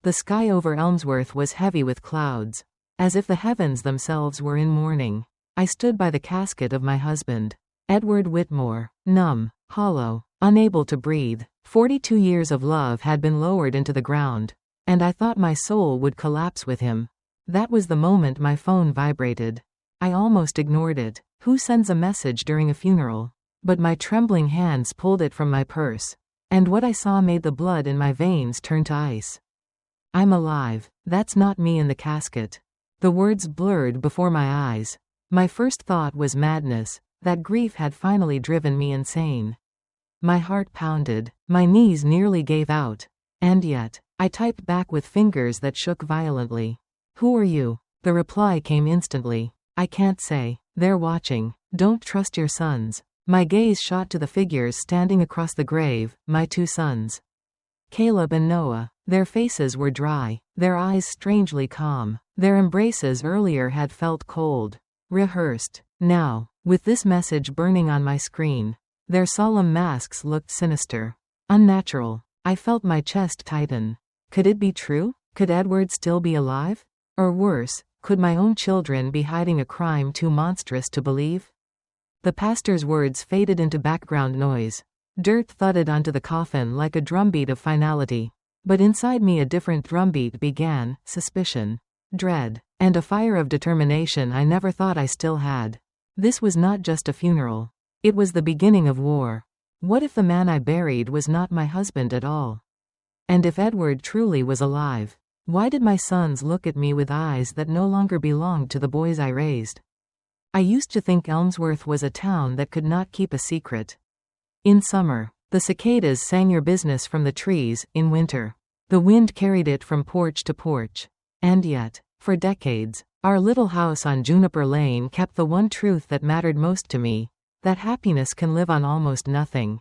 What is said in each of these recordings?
The sky over Elmsworth was heavy with clouds, as if the heavens themselves were in mourning. I stood by the casket of my husband, Edward Whitmore, numb, hollow, unable to breathe. 42 years of love had been lowered into the ground, and I thought my soul would collapse with him. That was the moment my phone vibrated. I almost ignored it. Who sends a message during a funeral? But my trembling hands pulled it from my purse, and what I saw made the blood in my veins turn to ice. I'm alive. That's not me in the casket. The words blurred before my eyes. My first thought was madness, that grief had finally driven me insane. My heart pounded, my knees nearly gave out. And yet, I typed back with fingers that shook violently. Who are you? The reply came instantly. I can't say. They're watching. Don't trust your sons. My gaze shot to the figures standing across the grave, my 2 sons. Caleb and Noah. Their faces were dry, their eyes strangely calm. Their embraces earlier had felt cold, rehearsed. Now, with this message burning on my screen, their solemn masks looked sinister, unnatural. I felt my chest tighten. Could it be true? Could Edward still be alive? Or worse, could my own children be hiding a crime too monstrous to believe? The pastor's words faded into background noise. Dirt thudded onto the coffin like a drumbeat of finality. But inside me a different drumbeat began, suspicion, dread, and a fire of determination I never thought I still had. This was not just a funeral. It was the beginning of war. What if the man I buried was not my husband at all? And if Edward truly was alive, why did my sons look at me with eyes that no longer belonged to the boys I raised? I used to think Elmsworth was a town that could not keep a secret. In summer, the cicadas sang your business from the trees. In winter, the wind carried it from porch to porch. And yet, for decades, our little house on Juniper Lane kept the one truth that mattered most to me, that happiness can live on almost nothing.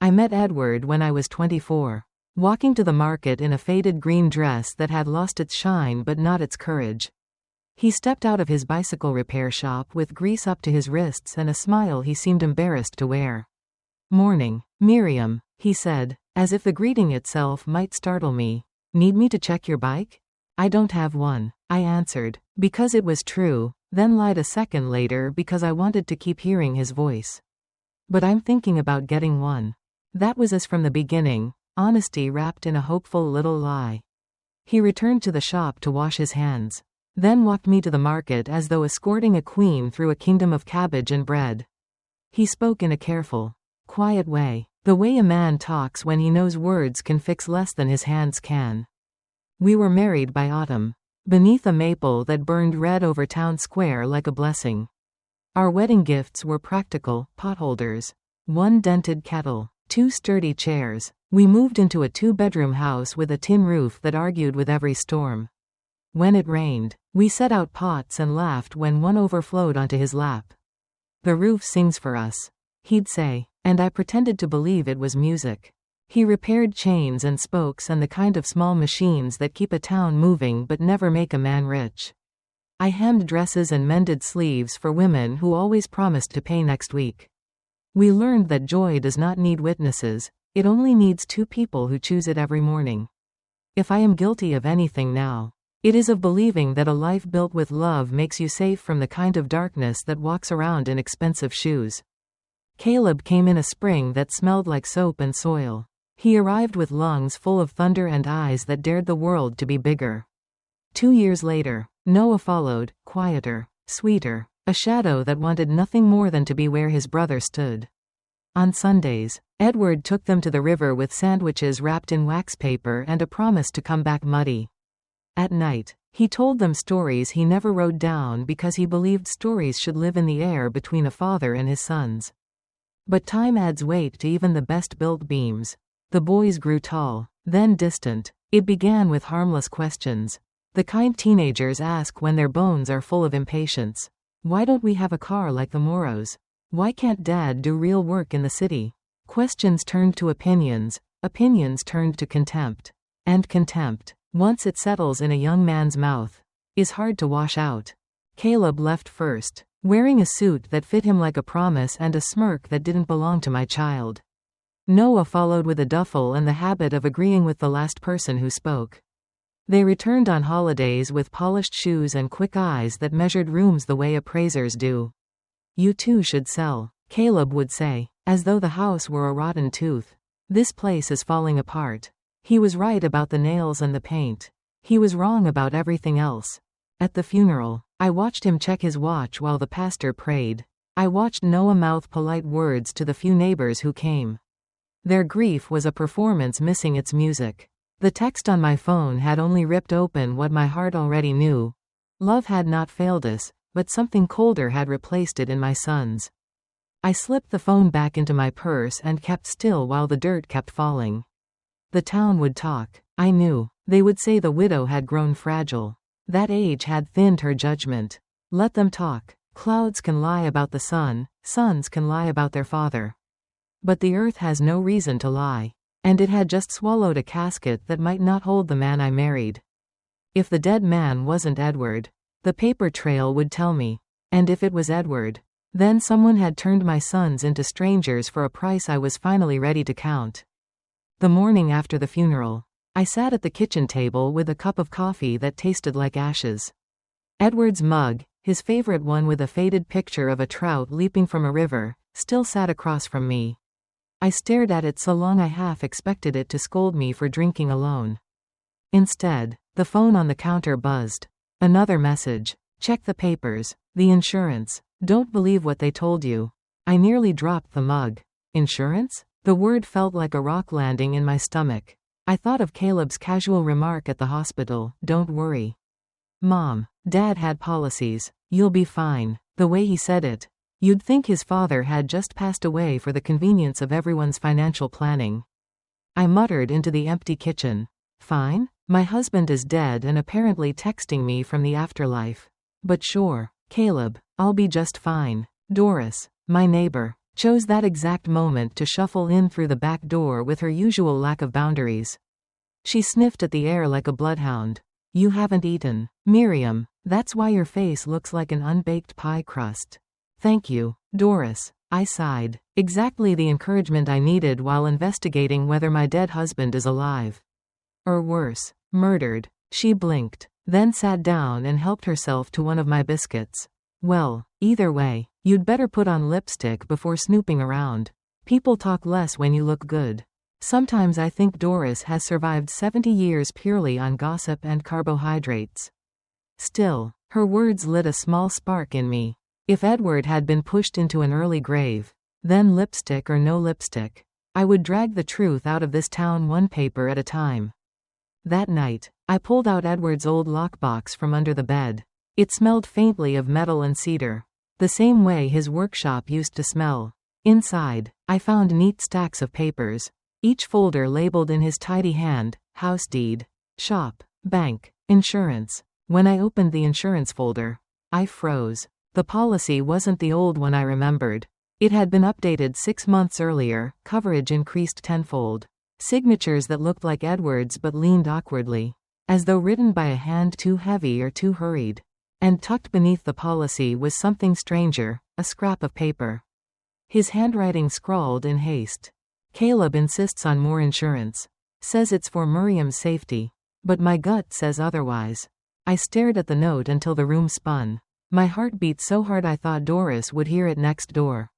I met Edward when I was 24, walking to the market in a faded green dress that had lost its shine but not its courage. He stepped out of his bicycle repair shop with grease up to his wrists and a smile he seemed embarrassed to wear. "Morning, Miriam," he said, as if the greeting itself might startle me. "Need me to check your bike?" "I don't have one," I answered, because it was true, then lied a second later because I wanted to keep hearing his voice. "But I'm thinking about getting one." That was as from the beginning, honesty wrapped in a hopeful little lie. He returned to the shop to wash his hands, then walked me to the market as though escorting a queen through a kingdom of cabbage and bread. He spoke in a careful, quiet way, the way a man talks when he knows words can fix less than his hands can. We were married by autumn, beneath a maple that burned red over town square like a blessing. Our wedding gifts were practical potholders, one dented kettle, 2 sturdy chairs. We moved into a 2-bedroom house with a tin roof that argued with every storm. When it rained, we set out pots and laughed when one overflowed onto his lap. "The roof sings for us," he'd say, and I pretended to believe it was music. He repaired chains and spokes and the kind of small machines that keep a town moving but never make a man rich. I hemmed dresses and mended sleeves for women who always promised to pay next week. We learned that joy does not need witnesses, it only needs 2 people who choose it every morning. If I am guilty of anything now, it is of believing that a life built with love makes you safe from the kind of darkness that walks around in expensive shoes. Caleb came in a spring that smelled like soap and soil. He arrived with lungs full of thunder and eyes that dared the world to be bigger. 2 years later, Noah followed, quieter, sweeter, a shadow that wanted nothing more than to be where his brother stood. On Sundays, Edward took them to the river with sandwiches wrapped in wax paper and a promise to come back muddy. At night, he told them stories he never wrote down because he believed stories should live in the air between a father and his sons. But time adds weight to even the best-built beams. The boys grew tall, then distant. It began with harmless questions, the kind teenagers ask when their bones are full of impatience. Why don't we have a car like the Moros? Why can't Dad do real work in the city? Questions turned to opinions, opinions turned to contempt. And contempt, once it settles in a young man's mouth, is hard to wash out. Caleb left first, wearing a suit that fit him like a promise and a smirk that didn't belong to my child. Noah followed with a duffel and the habit of agreeing with the last person who spoke. They returned on holidays with polished shoes and quick eyes that measured rooms the way appraisers do. "You too should sell," Caleb would say, as though the house were a rotten tooth. "This place is falling apart." He was right about the nails and the paint. He was wrong about everything else. At the funeral, I watched him check his watch while the pastor prayed. I watched Noah mouth polite words to the few neighbors who came. Their grief was a performance missing its music. The text on my phone had only ripped open what my heart already knew. Love had not failed us, but something colder had replaced it in my sons. I slipped the phone back into my purse and kept still while the dirt kept falling. The town would talk. I knew. They would say the widow had grown fragile. That age had thinned her judgment. Let them talk. Clouds can lie about the sun, sons can lie about their father. But the earth has no reason to lie. And it had just swallowed a casket that might not hold the man I married. If the dead man wasn't Edward, the paper trail would tell me. And if it was Edward, then someone had turned my sons into strangers for a price I was finally ready to count. The morning after the funeral, I sat at the kitchen table with a cup of coffee that tasted like ashes. Edward's mug, his favorite one with a faded picture of a trout leaping from a river, still sat across from me. I stared at it so long I half expected it to scold me for drinking alone. Instead, the phone on the counter buzzed. Another message. "Check the papers. The insurance. Don't believe what they told you." I nearly dropped the mug. Insurance? The word felt like a rock landing in my stomach. I thought of Caleb's casual remark at the hospital, "Don't worry. Mom, Dad had policies. You'll be fine." The way he said it. You'd think his father had just passed away for the convenience of everyone's financial planning. I muttered into the empty kitchen. "Fine? My husband is dead and apparently texting me from the afterlife. But sure, Caleb, I'll be just fine." Doris, my neighbor, chose that exact moment to shuffle in through the back door with her usual lack of boundaries. She sniffed at the air like a bloodhound. "You haven't eaten, Miriam. That's why your face looks like an unbaked pie crust." "Thank you, Doris," I sighed. Exactly the encouragement I needed while investigating whether my dead husband is alive. Or worse, murdered. She blinked, then sat down and helped herself to one of my biscuits. "Well, either way, you'd better put on lipstick before snooping around. People talk less when you look good." Sometimes I think Doris has survived 70 years purely on gossip and carbohydrates. Still, her words lit a small spark in me. If Edward had been pushed into an early grave, then lipstick or no lipstick, I would drag the truth out of this town one paper at a time. That night, I pulled out Edward's old lockbox from under the bed. It smelled faintly of metal and cedar, the same way his workshop used to smell. Inside, I found neat stacks of papers, each folder labeled in his tidy hand: house deed, shop, bank, insurance. When I opened the insurance folder, I froze. The policy wasn't the old one I remembered. It had been updated 6 months earlier, coverage increased tenfold. Signatures that looked like Edward's but leaned awkwardly, as though written by a hand too heavy or too hurried. And tucked beneath the policy was something stranger, a scrap of paper. His handwriting scrawled in haste. "Caleb insists on more insurance. Says it's for Miriam's safety. But my gut says otherwise." I stared at the note until the room spun. My heart beat so hard I thought Doris would hear it next door.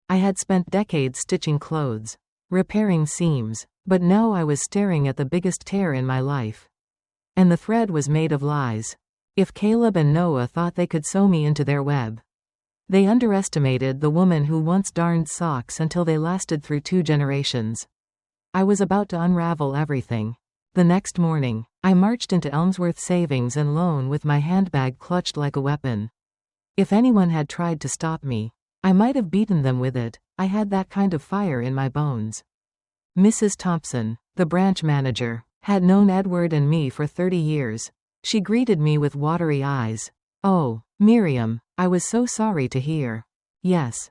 I had spent decades stitching clothes, repairing seams, but now I was staring at the biggest tear in my life. And the thread was made of lies. If Caleb and Noah thought they could sew me into their web, they underestimated the woman who once darned socks until they lasted through 2 generations. I was about to unravel everything. The next morning, I marched into Elmsworth Savings and Loan with my handbag clutched like a weapon. If anyone had tried to stop me, I might have beaten them with it. I had that kind of fire in my bones. Mrs. Thompson, the branch manager, had known Edward and me for 30 years. She greeted me with watery eyes. "Oh, Miriam, I was so sorry to hear." Yes,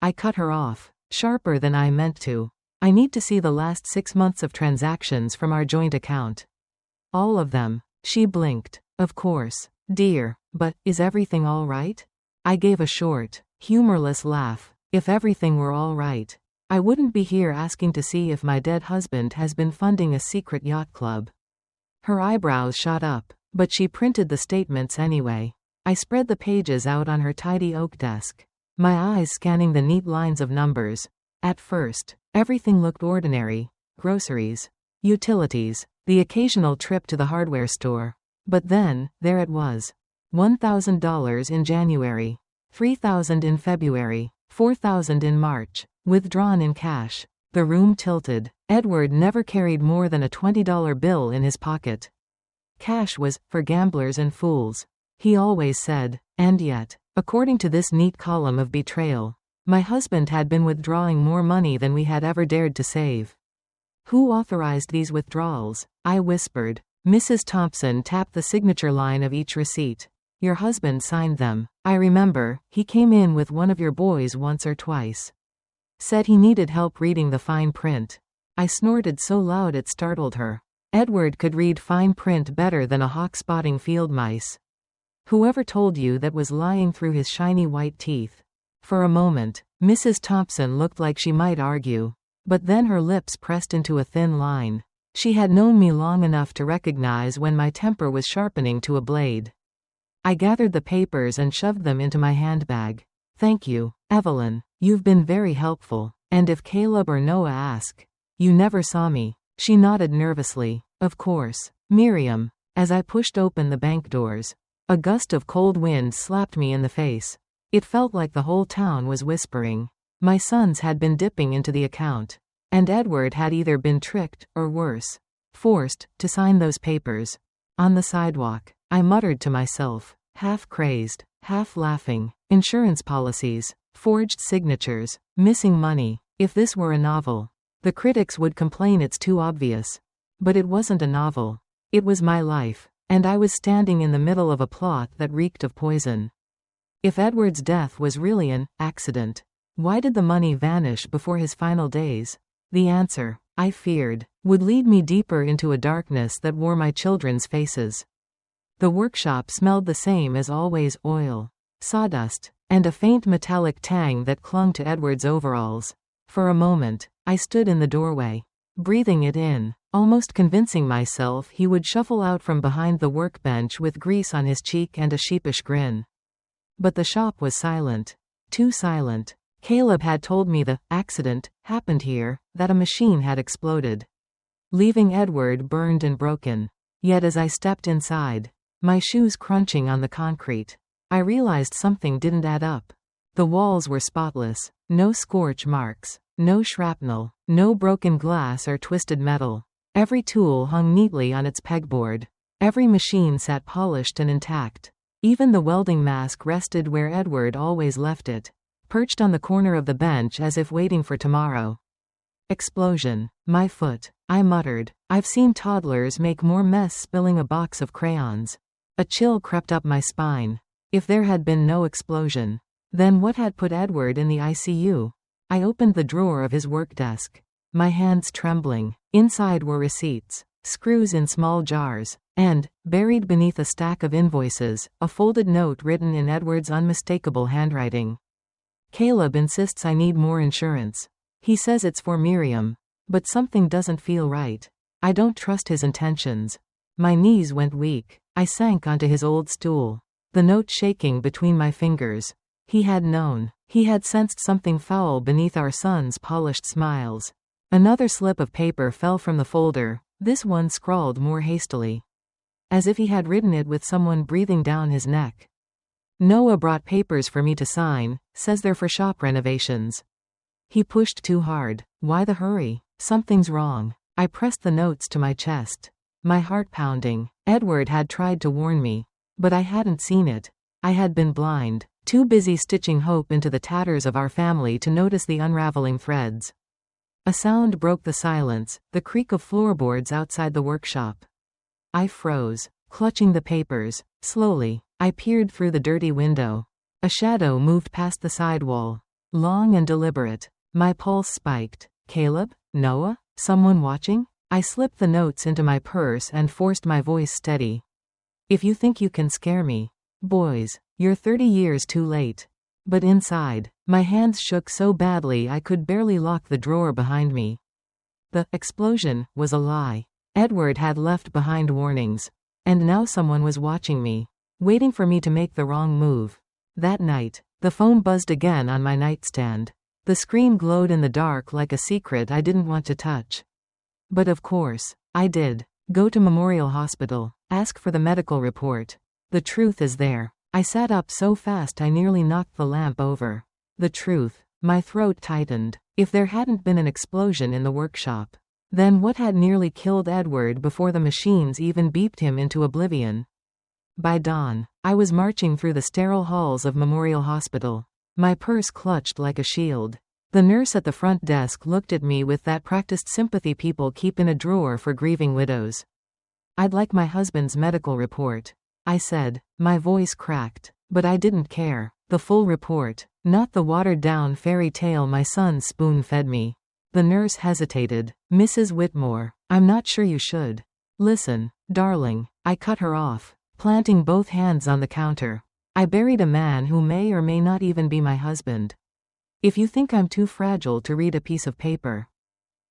I cut her off, sharper than I meant to. "I need to see the last 6 months of transactions from our joint account." "All of them." She blinked. "Of course, dear, but is everything all right?" I gave a short, humorless laugh. If everything were all right, I wouldn't be here asking to see if my dead husband has been funding a secret yacht club. Her eyebrows shot up, but she printed the statements anyway. I spread the pages out on her tidy oak desk, my eyes scanning the neat lines of numbers. At first, everything looked ordinary: groceries, utilities, the occasional trip to the hardware store. But then, there it was. $1,000 in January, $3,000 in February, $4,000 in March, withdrawn in cash. The room tilted. Edward never carried more than a $20 bill in his pocket. Cash was for gamblers and fools, he always said. And yet, according to this neat column of betrayal, my husband had been withdrawing more money than we had ever dared to save. Who authorized these withdrawals? I whispered. Mrs. Thompson tapped the signature line of each receipt. Your husband signed them. I remember, he came in with one of your boys once or twice. Said he needed help reading the fine print. I snorted so loud it startled her. Edward could read fine print better than a hawk spotting field mice. Whoever told you that was lying through his shiny white teeth? For a moment, Mrs. Thompson looked like she might argue. But then her lips pressed into a thin line. She had known me long enough to recognize when my temper was sharpening to a blade. I gathered the papers and shoved them into my handbag. Thank you, Evelyn. You've been very helpful. And if Caleb or Noah ask, you never saw me. She nodded nervously. Of course, Miriam. As I pushed open the bank doors, a gust of cold wind slapped me in the face. It felt like the whole town was whispering. My sons had been dipping into the account. And Edward had either been tricked, or worse, forced to sign those papers. On the sidewalk, I muttered to myself, half crazed, half laughing. Insurance policies, forged signatures, missing money. If this were a novel, the critics would complain it's too obvious. But it wasn't a novel. It was my life, and I was standing in the middle of a plot that reeked of poison. If Edward's death was really an accident, why did the money vanish before his final days? The answer, I feared, would lead me deeper into a darkness that wore my children's faces. The workshop smelled the same as always: oil, sawdust, and a faint metallic tang that clung to Edward's overalls. For a moment, I stood in the doorway, breathing it in, almost convincing myself he would shuffle out from behind the workbench with grease on his cheek and a sheepish grin. But the shop was silent. Too silent. Caleb had told me the accident happened here, that a machine had exploded, leaving Edward burned and broken. Yet as I stepped inside, my shoes crunching on the concrete, I realized something didn't add up. The walls were spotless, no scorch marks, no shrapnel, no broken glass or twisted metal. Every tool hung neatly on its pegboard. Every machine sat polished and intact. Even the welding mask rested where Edward always left it, perched on the corner of the bench as if waiting for tomorrow. Explosion. My foot. I muttered. I've seen toddlers make more mess spilling a box of crayons. A chill crept up my spine. If there had been no explosion, then what had put Edward in the ICU? I opened the drawer of his work desk, my hands trembling. Inside were receipts, screws in small jars, and, buried beneath a stack of invoices, a folded note written in Edward's unmistakable handwriting. Caleb insists I need more insurance. He says it's for Miriam. But something doesn't feel right. I don't trust his intentions. My knees went weak. I sank onto his old stool, the note shaking between my fingers. He had known. He had sensed something foul beneath our sons' polished smiles. Another slip of paper fell from the folder, this one scrawled more hastily, as if he had written it with someone breathing down his neck. Noah brought papers for me to sign, says they're for shop renovations. He pushed too hard. Why the hurry? Something's wrong. I pressed the notes to my chest, my heart pounding. Edward had tried to warn me, but I hadn't seen it. I had been blind, too busy stitching hope into the tatters of our family to notice the unraveling threads. A sound broke the silence, the creak of floorboards outside the workshop. I froze, clutching the papers. Slowly, I peered through the dirty window. A shadow moved past the sidewall, long and deliberate. My pulse spiked. Caleb? Noah? Someone watching? I slipped the notes into my purse and forced my voice steady. If you think you can scare me, boys, you're 30 years too late. But inside, my hands shook so badly I could barely lock the drawer behind me. The explosion was a lie. Edward had left behind warnings. And now someone was watching me, waiting for me to make the wrong move. That night, the phone buzzed again on my nightstand. The screen glowed in the dark like a secret I didn't want to touch. But of course, I did. Go to Memorial Hospital. Ask for the medical report. The truth is there. I sat up so fast I nearly knocked the lamp over. The truth. My throat tightened. If there hadn't been an explosion in the workshop, then what had nearly killed Edward before the machines even beeped him into oblivion? By dawn, I was marching through the sterile halls of Memorial Hospital, my purse clutched like a shield. The nurse at the front desk looked at me with that practiced sympathy people keep in a drawer for grieving widows. "I'd like my husband's medical report," I said. My voice cracked, but I didn't care. The full report, not the watered-down fairy tale my son spoon-fed me. The nurse hesitated. "Mrs. Whitmore, I'm not sure you should." "Listen, darling," I cut her off, planting both hands on the counter. "I buried a man who may or may not even be my husband. If you think I'm too fragile to read a piece of paper,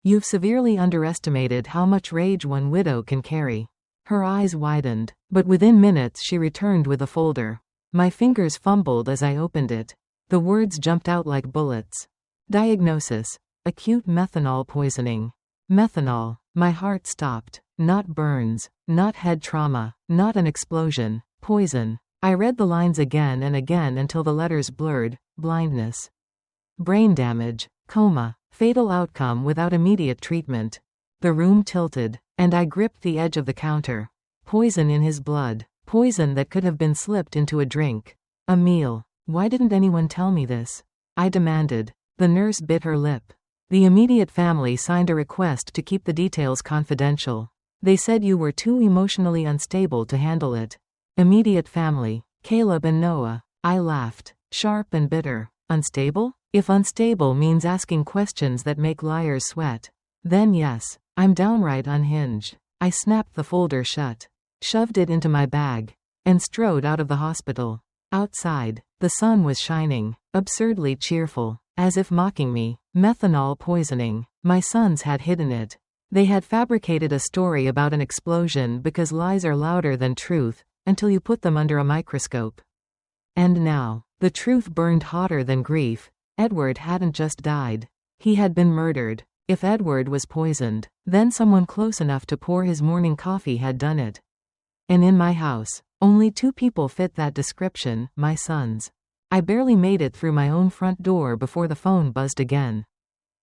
you've severely underestimated how much rage one widow can carry." Her eyes widened, but within minutes she returned with a folder. My fingers fumbled as I opened it. The words jumped out like bullets. Diagnosis: acute methanol poisoning. Methanol. My heart stopped. Not burns, not head trauma, not an explosion. Poison. I read the lines again and again until the letters blurred. Blindness. Brain damage. Coma. Fatal outcome without immediate treatment. The room tilted, and I gripped the edge of the counter. Poison in his blood. Poison that could have been slipped into a drink. A meal. Why didn't anyone tell me this? I demanded. The nurse bit her lip. The immediate family signed a request to keep the details confidential. They said you were too emotionally unstable to handle it. Immediate family. Caleb and Noah. I laughed. Sharp and bitter. Unstable? If unstable means asking questions that make liars sweat, then yes, I'm downright unhinged. I snapped the folder shut, shoved it into my bag, and strode out of the hospital. Outside, the sun was shining, absurdly cheerful, as if mocking me. Methanol poisoning. My sons had hidden it. They had fabricated a story about an explosion because lies are louder than truth, until you put them under a microscope. And now, the truth burned hotter than grief. Edward hadn't just died. He had been murdered. If Edward was poisoned, then someone close enough to pour his morning coffee had done it. And in my house, only 2 people fit that description, my sons. I barely made it through my own front door before the phone buzzed again.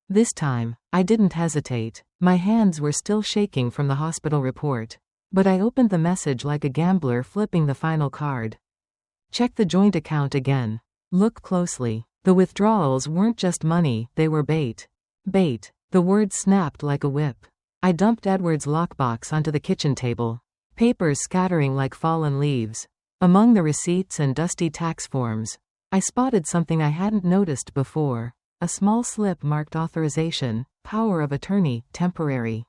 This time, I didn't hesitate. My hands were still shaking from the hospital report. But I opened the message like a gambler flipping the final card. Check the joint account again. Look closely. The withdrawals weren't just money, they were bait. Bait. The word snapped like a whip. I dumped Edward's lockbox onto the kitchen table, papers scattering like fallen leaves. Among the receipts and dusty tax forms, I spotted something I hadn't noticed before. A small slip marked authorization, power of attorney, temporary.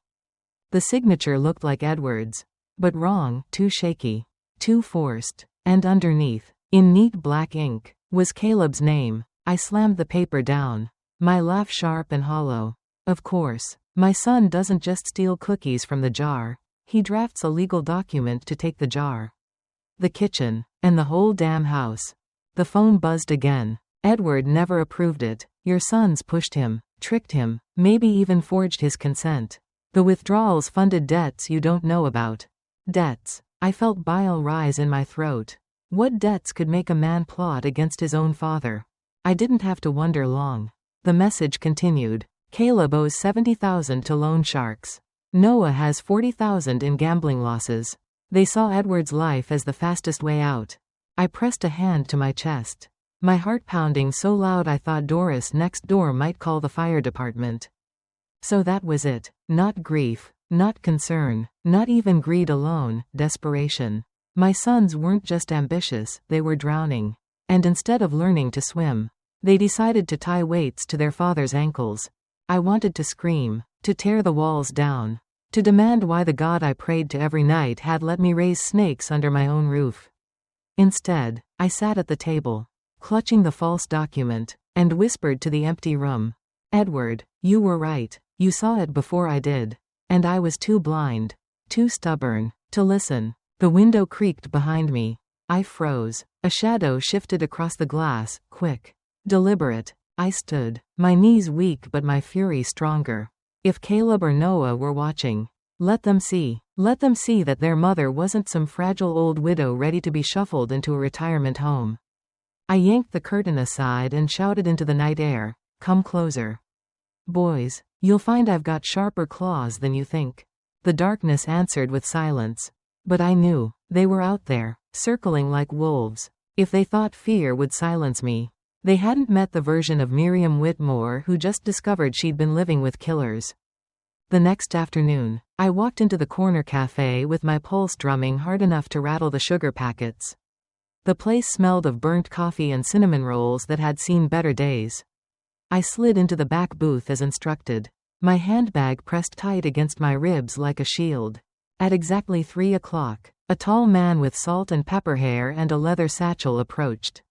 The signature looked like Edward's, but wrong, too shaky, too forced. And underneath, in neat black ink, was Caleb's name. I slammed the paper down, my laugh sharp and hollow. Of course, my son doesn't just steal cookies from the jar, he drafts a legal document to take the jar. The kitchen, and the whole damn house. The phone buzzed again. Edward never approved it. Your sons pushed him, tricked him, maybe even forged his consent. The withdrawals funded debts you don't know about. Debts. I felt bile rise in my throat. What debts could make a man plot against his own father? I didn't have to wonder long. The message continued. Caleb owes $70,000 to loan sharks. Noah has $40,000 in gambling losses. They saw Edward's life as the fastest way out. I pressed a hand to my chest, my heart pounding so loud I thought Doris next door might call the fire department. So that was it. Not grief, not concern, not even greed alone, desperation. My sons weren't just ambitious, they were drowning. And instead of learning to swim, they decided to tie weights to their father's ankles. I wanted to scream, to tear the walls down, to demand why the God I prayed to every night had let me raise snakes under my own roof. Instead, I sat at the table, clutching the false document, and whispered to the empty room. Edward, you were right. You saw it before I did. And I was too blind, too stubborn, to listen. The window creaked behind me. I froze. A shadow shifted across the glass, quick, deliberate. I stood, my knees weak but my fury stronger. If Caleb or Noah were watching, let them see that their mother wasn't some fragile old widow ready to be shuffled into a retirement home. I yanked the curtain aside and shouted into the night air, "Come closer. Boys, you'll find I've got sharper claws than you think." The darkness answered with silence. But I knew, they were out there, circling like wolves. If they thought fear would silence me, they hadn't met the version of Miriam Whitmore who just discovered she'd been living with killers. The next afternoon, I walked into the corner cafe with my pulse drumming hard enough to rattle the sugar packets. The place smelled of burnt coffee and cinnamon rolls that had seen better days. I slid into the back booth as instructed, my handbag pressed tight against my ribs like a shield. At exactly 3 o'clock, a tall man with salt and pepper hair and a leather satchel approached.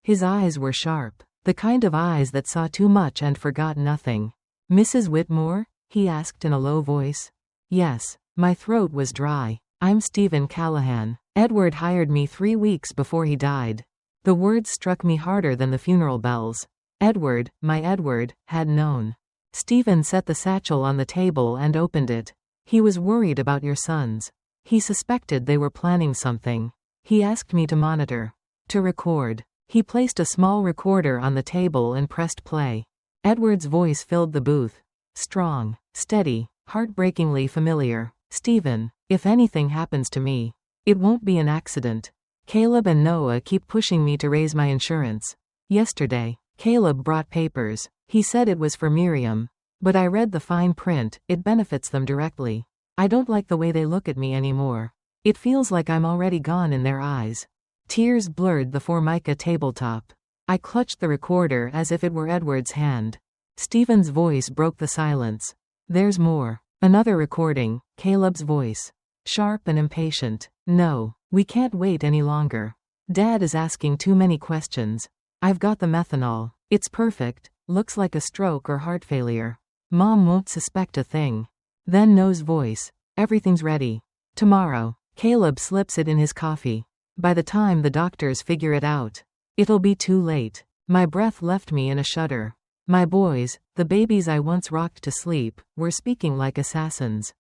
His eyes were sharp, the kind of eyes that saw too much and forgot nothing. "Mrs. Whitmore?" he asked in a low voice. "Yes." My throat was dry. "I'm Stephen Callahan. Edward hired me 3 weeks before he died." The words struck me harder than the funeral bells. Edward, my Edward, had known. Stephen set the satchel on the table and opened it. "He was worried about your sons. He suspected they were planning something. He asked me to monitor. To record." He placed a small recorder on the table and pressed play. Edward's voice filled the booth. Strong, steady, heartbreakingly familiar. "Stephen, if anything happens to me, it won't be an accident. Caleb and Noah keep pushing me to raise my insurance. Yesterday, Caleb brought papers. He said it was for Miriam. But I read the fine print, it benefits them directly. I don't like the way they look at me anymore. It feels like I'm already gone in their eyes." Tears blurred the Formica tabletop. I clutched the recorder as if it were Edward's hand. Stephen's voice broke the silence. "There's more." Another recording, Caleb's voice. Sharp and impatient. "No, we can't wait any longer. Dad is asking too many questions. I've got the methanol. It's perfect, looks like a stroke or heart failure. Mom won't suspect a thing." Then Noah's voice. "Everything's ready. Tomorrow." Caleb slips it in his coffee. "By the time the doctors figure it out, it'll be too late." My breath left me in a shudder. My boys, the babies I once rocked to sleep, were speaking like assassins.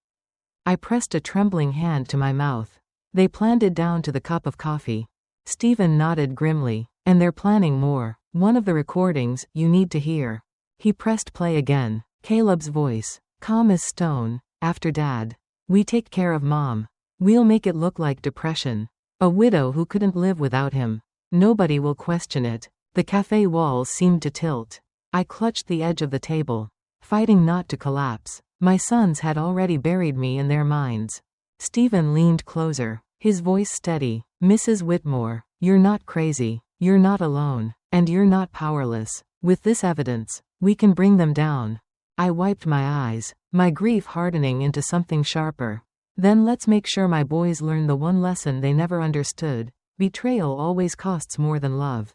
I pressed a trembling hand to my mouth. They planned it down to the cup of coffee. Stephen nodded grimly. "And they're planning more. One of the recordings, you need to hear." He pressed play again. Caleb's voice. Calm as stone. "After Dad, we take care of Mom. We'll make it look like depression. A widow who couldn't live without him. Nobody will question it." The cafe walls seemed to tilt. I clutched the edge of the table, fighting not to collapse. My sons had already buried me in their minds. Stephen leaned closer, his voice steady. "Mrs. Whitmore, you're not crazy. You're not alone. And you're not powerless. With this evidence, we can bring them down." I wiped my eyes, my grief hardening into something sharper. "Then let's make sure my boys learn the one lesson they never understood. Betrayal always costs more than love."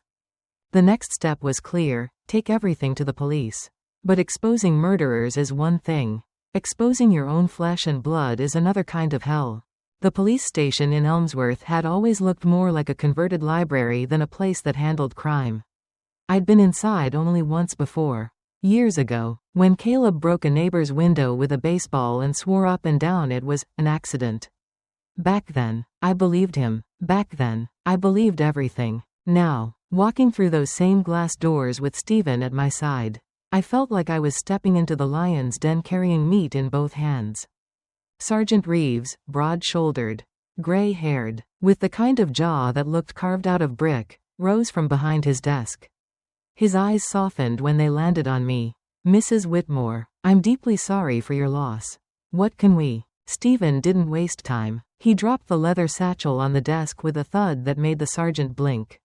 The next step was clear, take everything to the police. But exposing murderers is one thing. Exposing your own flesh and blood is another kind of hell. The police station in Elmsworth had always looked more like a converted library than a place that handled crime. I'd been inside only once before. Years ago, when Caleb broke a neighbor's window with a baseball and swore up and down it was an accident. Back then, I believed him. Back then, I believed everything. Now, walking through those same glass doors with Stephen at my side, I felt like I was stepping into the lion's den carrying meat in both hands. Sergeant Reeves, broad-shouldered, gray-haired, with the kind of jaw that looked carved out of brick, rose from behind his desk. His eyes softened when they landed on me. "Mrs. Whitmore, I'm deeply sorry for your loss. What can we?" Stephen didn't waste time. He dropped the leather satchel on the desk with a thud that made the sergeant blink.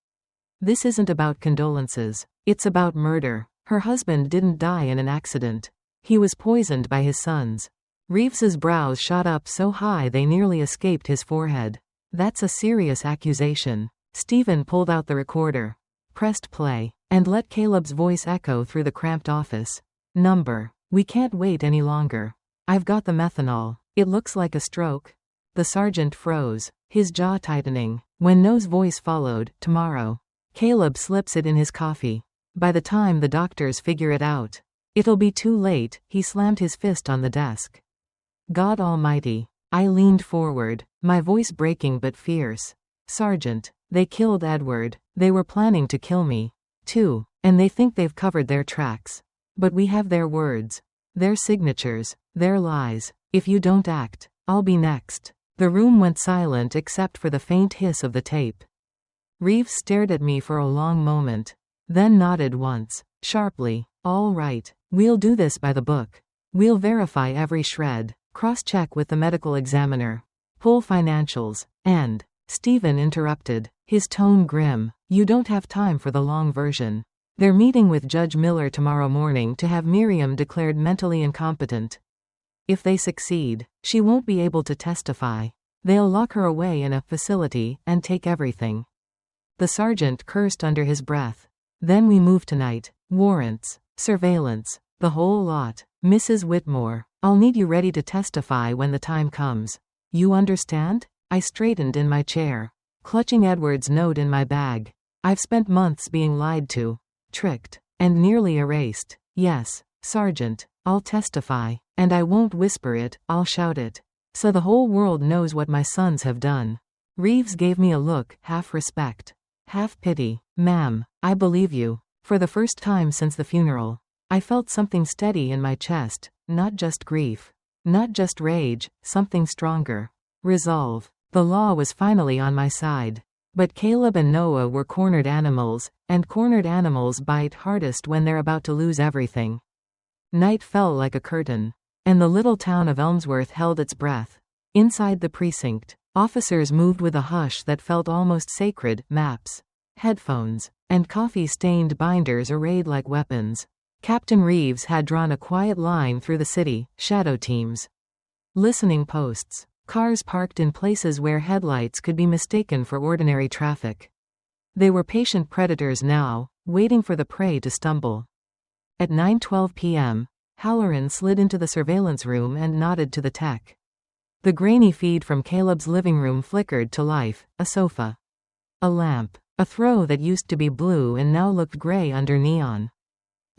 "This isn't about condolences. It's about murder. Her husband didn't die in an accident. He was poisoned by his sons." Reeves's brows shot up so high they nearly escaped his forehead. "That's a serious accusation." Stephen pulled out the recorder, pressed play, and let Caleb's voice echo through the cramped office. "Number. We can't wait any longer." I've got the methanol. It looks like a stroke. The sergeant froze, his jaw tightening. When No's voice followed, tomorrow. Caleb slips it in his coffee. By the time the doctors figure it out, it'll be too late. He slammed his fist on the desk. God Almighty. I leaned forward, my voice breaking but fierce. Sergeant, they killed Edward. They were planning to kill me, too, and they think they've covered their tracks. But we have their words, their signatures, their lies. If you don't act, I'll be next. The room went silent except for the faint hiss of the tape. Reeves stared at me for a long moment, then nodded once, sharply. All right, we'll do this by the book. We'll verify every shred, cross-check with the medical examiner, pull financials, and... Stephen interrupted, his tone grim. You don't have time for the long version. They're meeting with Judge Miller tomorrow morning to have Miriam declared mentally incompetent. If they succeed, she won't be able to testify. They'll lock her away in a facility and take everything. The sergeant cursed under his breath. Then we move tonight. Warrants, surveillance, the whole lot. Mrs. Whitmore, I'll need you ready to testify when the time comes. You understand? I straightened in my chair, clutching Edward's note in my bag. I've spent months being lied to, tricked, and nearly erased. Yes, Sergeant, I'll testify, and I won't whisper it, I'll shout it. So the whole world knows what my sons have done. Reeves gave me a look, half respect, half pity. Ma'am, I believe you. For the first time since the funeral, I felt something steady in my chest, not just grief, not just rage, something stronger. Resolve. The law was finally on my side. But Caleb and Noah were cornered animals, and cornered animals bite hardest when they're about to lose everything. Night fell like a curtain, and the little town of Elmsworth held its breath. Inside the precinct, officers moved with a hush that felt almost sacred, maps, headphones, and coffee-stained binders arrayed like weapons. Captain Reeves had drawn a quiet line through the city, shadow teams, listening posts. Cars parked in places where headlights could be mistaken for ordinary traffic. They were patient predators now, waiting for the prey to stumble. At 9:12 p.m., Halloran slid into the surveillance room and nodded to the tech. The grainy feed from Caleb's living room flickered to life, a sofa, a lamp, a throw that used to be blue and now looked gray under neon.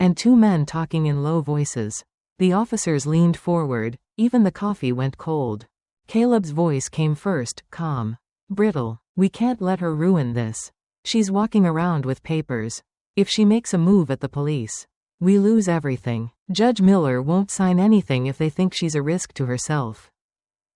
And two men talking in low voices. The officers leaned forward, even the coffee went cold. Caleb's voice came first, calm, brittle. We can't let her ruin this. She's walking around with papers. If she makes a move at the police, we lose everything. Judge Miller won't sign anything if they think she's a risk to herself.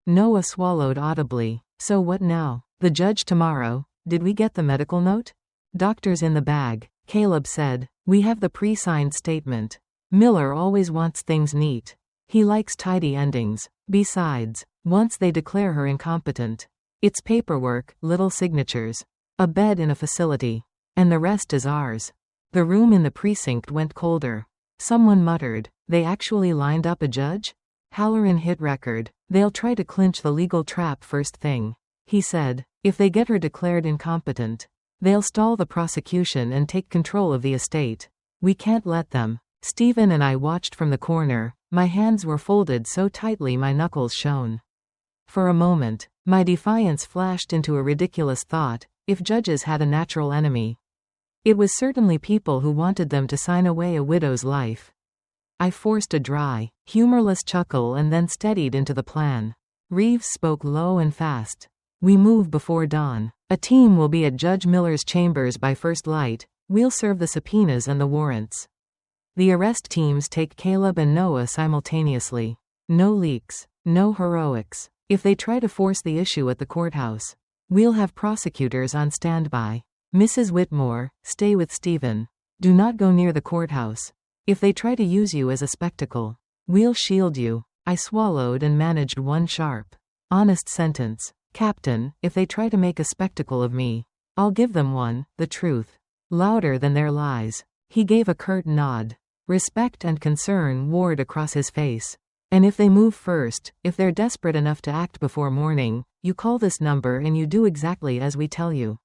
Noah swallowed audibly. So what now? The judge tomorrow. Did we get the medical note? Doctor's in the bag, Caleb said. We have the pre-signed statement. Miller always wants things neat. He likes tidy endings. Besides, once they declare her incompetent, it's paperwork, little signatures, a bed in a facility, and the rest is ours. The room in the precinct went colder. Someone muttered, they actually lined up a judge? Halloran hit record. They'll try to clinch the legal trap first thing. He said, if they get her declared incompetent, they'll stall the prosecution and take control of the estate. We can't let them. Stephen and I watched from the corner. My hands were folded so tightly my knuckles shone. For a moment, my defiance flashed into a ridiculous thought. If judges had a natural enemy, it was certainly people who wanted them to sign away a widow's life. I forced a dry, humorless chuckle and then steadied into the plan. Reeves spoke low and fast. We move before dawn. A team will be at Judge Miller's chambers by first light. We'll serve the subpoenas and the warrants. The arrest teams take Caleb and Noah simultaneously. No leaks, no heroics. If they try to force the issue at the courthouse, we'll have prosecutors on standby. Mrs. Whitmore, stay with Stephen. Do not go near the courthouse. If they try to use you as a spectacle, we'll shield you. I swallowed and managed one sharp, honest sentence. Captain, if they try to make a spectacle of me, I'll give them one, the truth. Louder than their lies. He gave a curt nod. Respect and concern warred across his face. And if they move first, if they're desperate enough to act before morning, you call this number and you do exactly as we tell you.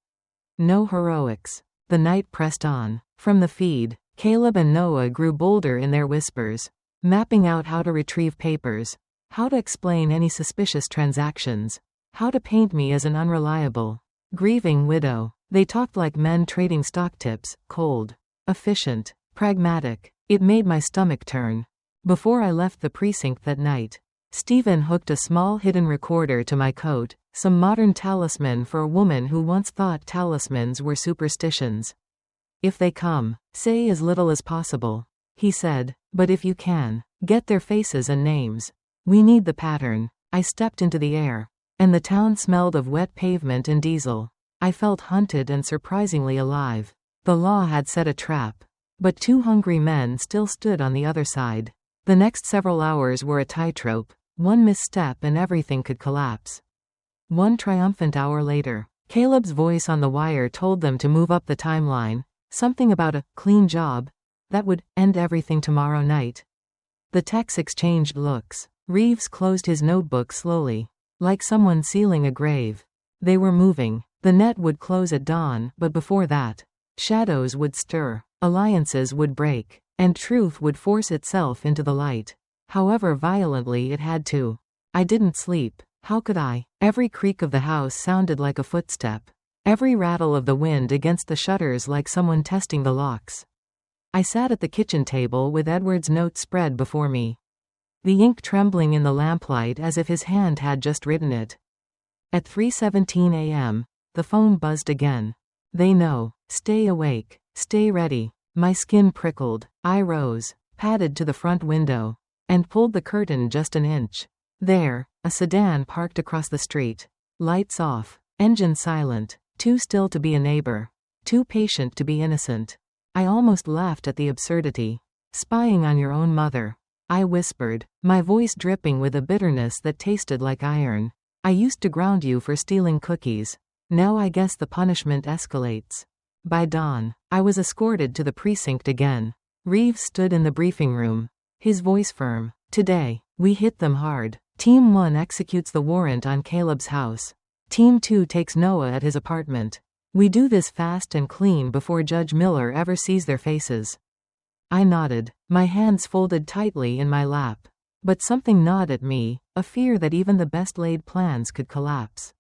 No heroics. The night pressed on. From the feed, Caleb and Noah grew bolder in their whispers, mapping out how to retrieve papers, How to explain any suspicious transactions. How to paint me as an unreliable, grieving widow. They talked like men trading stock tips, cold, efficient, pragmatic. It made my stomach turn. Before I left the precinct that night, Stephen hooked a small hidden recorder to my coat, some modern talisman for a woman who once thought talismans were superstitions. If they come, say as little as possible, he said, but if you can, get their faces and names. We need the pattern. I stepped into the air, and the town smelled of wet pavement and diesel. I felt hunted and surprisingly alive. The law had set a trap, but two hungry men still stood on the other side. The next several hours were a tightrope. One misstep and everything could collapse. One triumphant hour later, Caleb's voice on the wire told them to move up the timeline, something about a clean job that would end everything tomorrow night. The techs exchanged looks. Reeves closed his notebook slowly, like someone sealing a grave. They were moving. The net would close at dawn, but before that, shadows would stir, alliances would break, and truth would force itself into the light. However violently it had to. I didn't sleep. How could I? Every creak of the house sounded like a footstep. Every rattle of the wind against the shutters like someone testing the locks. I sat at the kitchen table with Edward's note spread before me, the ink trembling in the lamplight as if his hand had just written it. At 3:17 a.m., the phone buzzed again. They know. Stay awake. Stay ready. My skin prickled. I rose, padded to the front window, and pulled the curtain just an inch. There, a sedan parked across the street. Lights off. Engine silent. Too still to be a neighbor. Too patient to be innocent. I almost laughed at the absurdity. Spying on your own mother. I whispered, my voice dripping with a bitterness that tasted like iron. I used to ground you for stealing cookies. Now I guess the punishment escalates. By dawn, I was escorted to the precinct again. Reeves stood in the briefing room, his voice firm. Today, we hit them hard. Team 1 executes the warrant on Caleb's house. Team 2 takes Noah at his apartment. We do this fast and clean before Judge Miller ever sees their faces. I nodded, my hands folded tightly in my lap. But something gnawed at me, a fear that even the best laid plans could collapse.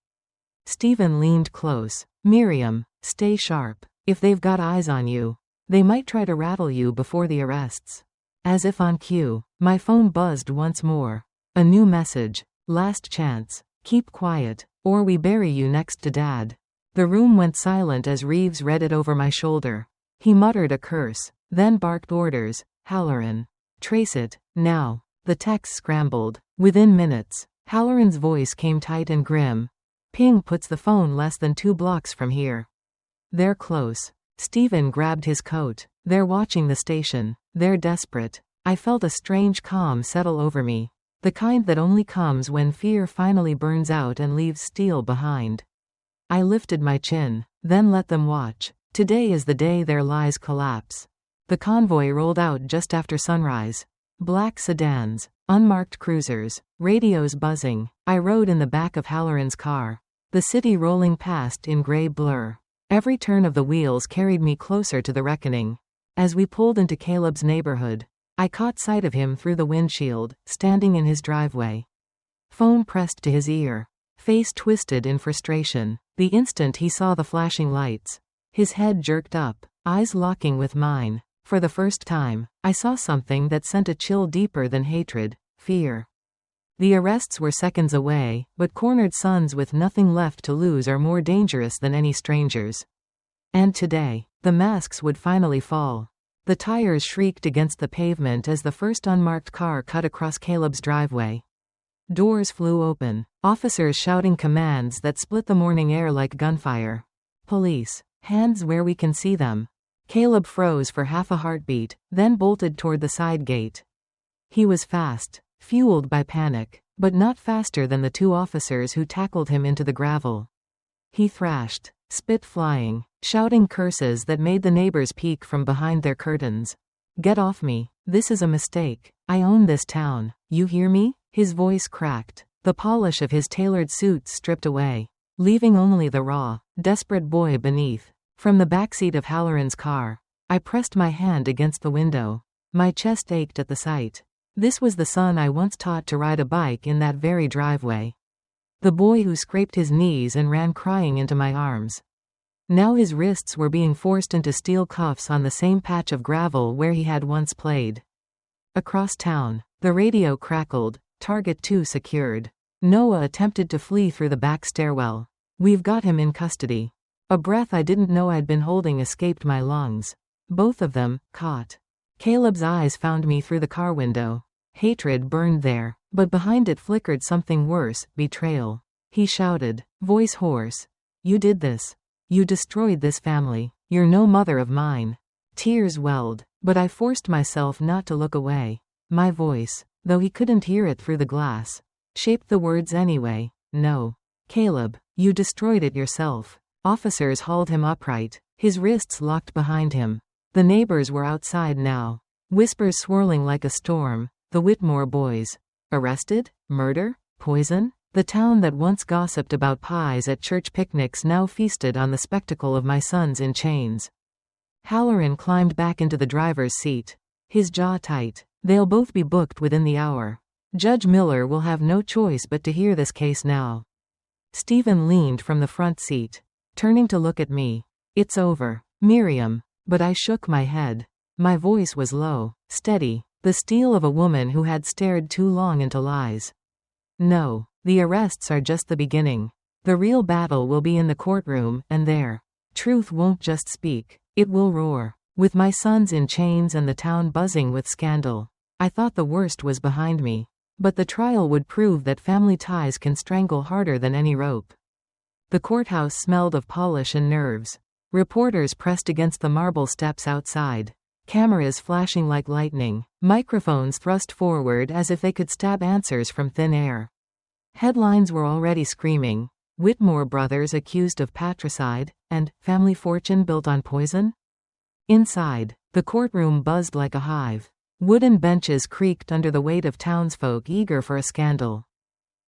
Stephen leaned close. Miriam, stay sharp. If they've got eyes on you, they might try to rattle you before the arrests. As if on cue, my phone buzzed once more. A new message. Last chance. Keep quiet, or we bury you next to Dad. The room went silent as Reeves read it over my shoulder. He muttered a curse, then barked orders. Halloran. Trace it, now. The text scrambled. Within minutes, Halloran's voice came tight and grim. Ping puts the phone less than 2 blocks from here. They're close. Stephen grabbed his coat. They're watching the station. They're desperate. I felt a strange calm settle over me. The kind that only comes when fear finally burns out and leaves steel behind. I lifted my chin, then let them watch. Today is the day their lies collapse. The convoy rolled out just after sunrise. Black sedans, unmarked cruisers, radios buzzing. I rode in the back of Halloran's car. The city rolling past in gray blur. Every turn of the wheels carried me closer to the reckoning. As we pulled into Caleb's neighborhood, I caught sight of him through the windshield, standing in his driveway. Phone pressed to his ear. Face twisted in frustration. The instant he saw the flashing lights, his head jerked up, eyes locking with mine. For the first time, I saw something that sent a chill deeper than hatred, fear. The arrests were seconds away, but cornered sons with nothing left to lose are more dangerous than any strangers. And today, the masks would finally fall. The tires shrieked against the pavement as the first unmarked car cut across Caleb's driveway. Doors flew open, officers shouting commands that split the morning air like gunfire. Police, hands where we can see them. Caleb froze for half a heartbeat, then bolted toward the side gate. He was fast, fueled by panic, but not faster than the 2 officers who tackled him into the gravel. He thrashed, spit flying, shouting curses that made the neighbors peek from behind their curtains. Get off me. This is a mistake. I own this town. You hear me? His voice cracked, the polish of his tailored suit stripped away, leaving only the raw, desperate boy beneath. From the backseat of Halloran's car, I pressed my hand against the window. My chest ached at the sight. This was the son I once taught to ride a bike in that very driveway. The boy who scraped his knees and ran crying into my arms. Now his wrists were being forced into steel cuffs on the same patch of gravel where he had once played. Across town, the radio crackled, Target 2 secured. Noah attempted to flee through the back stairwell. We've got him in custody. A breath I didn't know I'd been holding escaped my lungs. Both of them, caught. Caleb's eyes found me through the car window. Hatred burned there, but behind it flickered something worse, betrayal. He shouted, voice hoarse. You did this. You destroyed this family. You're no mother of mine. Tears welled, but I forced myself not to look away. My voice, though he couldn't hear it through the glass, shaped the words anyway. No. Caleb, you destroyed it yourself. Officers hauled him upright, his wrists locked behind him. The neighbors were outside now. Whispers swirling like a storm. The Whitmore boys. Arrested? Murder? Poison? The town that once gossiped about pies at church picnics now feasted on the spectacle of my sons in chains. Halloran climbed back into the driver's seat. His jaw tight. They'll both be booked within the hour. Judge Miller will have no choice but to hear this case now. Stephen leaned from the front seat, turning to look at me. It's over, Miriam. But I shook my head. My voice was low, steady, the steel of a woman who had stared too long into lies. No, the arrests are just the beginning. The real battle will be in the courtroom, and there. Truth won't just speak, it will roar. With my sons in chains and the town buzzing with scandal, I thought the worst was behind me. But the trial would prove that family ties can strangle harder than any rope. The courthouse smelled of polish and nerves. Reporters pressed against the marble steps outside. Cameras flashing like lightning. Microphones thrust forward as if they could stab answers from thin air. Headlines were already screaming. Whitmore brothers accused of patricide, and family fortune built on poison? Inside, the courtroom buzzed like a hive. Wooden benches creaked under the weight of townsfolk eager for a scandal.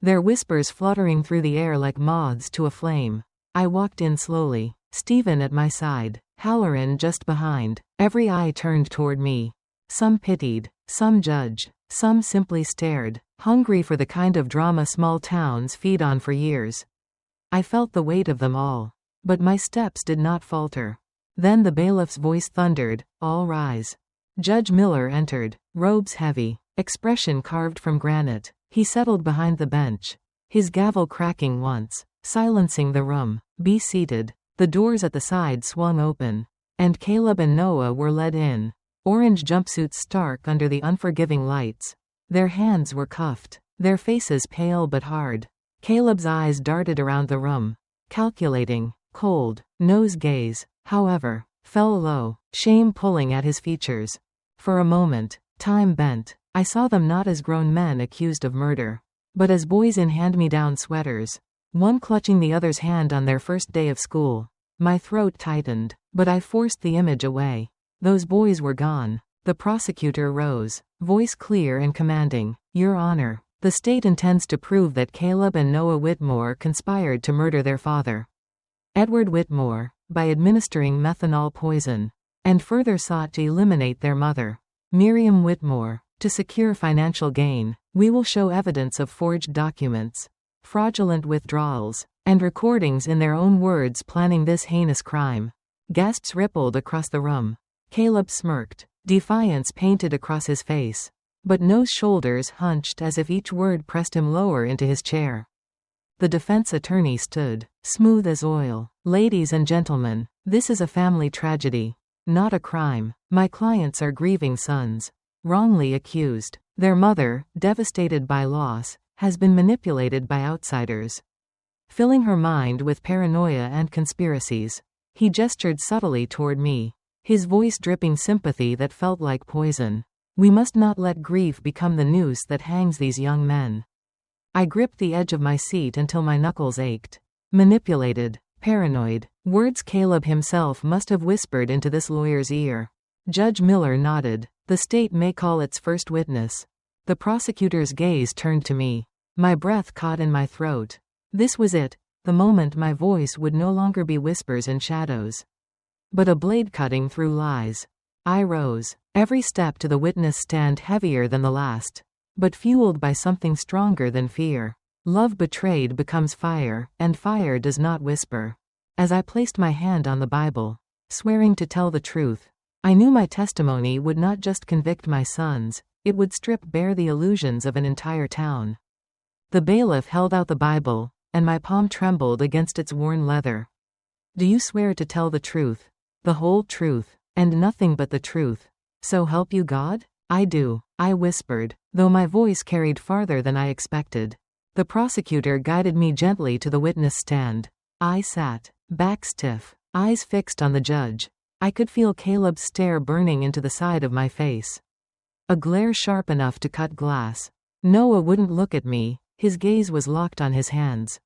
Their whispers fluttering through the air like moths to a flame. I walked in slowly, Stephen at my side, Halloran just behind, every eye turned toward me. Some pitied, some judged, some simply stared, hungry for the kind of drama small towns feed on for years. I felt the weight of them all. But my steps did not falter. Then the bailiff's voice thundered, all rise. Judge Miller entered, robes heavy, expression carved from granite. He settled behind the bench, his gavel cracking once, silencing the room. Be seated. The doors at the side swung open, and Caleb and Noah were led in. Orange jumpsuits stark under the unforgiving lights. Their hands were cuffed, their faces pale but hard. Caleb's eyes darted around the room, calculating, cold, nose gaze, however, fell low, shame pulling at his features. For a moment, time bent. I saw them not as grown men accused of murder, but as boys in hand-me-down sweaters, one clutching the other's hand on their first day of school. My throat tightened, but I forced the image away. Those boys were gone. The prosecutor rose, voice clear and commanding. Your Honor, the state intends to prove that Caleb and Noah Whitmore conspired to murder their father, Edward Whitmore, by administering methanol poison, and further sought to eliminate their mother, Miriam Whitmore, to secure financial gain. We will show evidence of forged documents, fraudulent withdrawals, and recordings in their own words planning this heinous crime. Gasps rippled across the room. Caleb smirked, defiance painted across his face. But Noah's shoulders hunched as if each word pressed him lower into his chair. The defense attorney stood, smooth as oil. Ladies and gentlemen, this is a family tragedy, not a crime. My clients are grieving sons, wrongly accused. Their mother, devastated by loss, has been manipulated by outsiders, filling her mind with paranoia and conspiracies. He gestured subtly toward me, his voice dripping sympathy that felt like poison. We must not let grief become the noose that hangs these young men. I gripped the edge of my seat until my knuckles ached. Manipulated, paranoid, words Caleb himself must have whispered into this lawyer's ear. Judge Miller nodded. The state may call its first witness. The prosecutor's gaze turned to me. My breath caught in my throat. This was it, the moment my voice would no longer be whispers and shadows, but a blade cutting through lies. I rose, every step to the witness stand heavier than the last, but fueled by something stronger than fear. Love betrayed becomes fire, and fire does not whisper. As I placed my hand on the Bible, swearing to tell the truth, I knew my testimony would not just convict my sons, it would strip bare the illusions of an entire town. The bailiff held out the Bible, and my palm trembled against its worn leather. Do you swear to tell the truth, the whole truth, and nothing but the truth? So help you God? I do, I whispered, though my voice carried farther than I expected. The prosecutor guided me gently to the witness stand. I sat, back stiff, eyes fixed on the judge. I could feel Caleb's stare burning into the side of my face. A glare sharp enough to cut glass. Noah wouldn't look at me, his gaze was locked on his hands,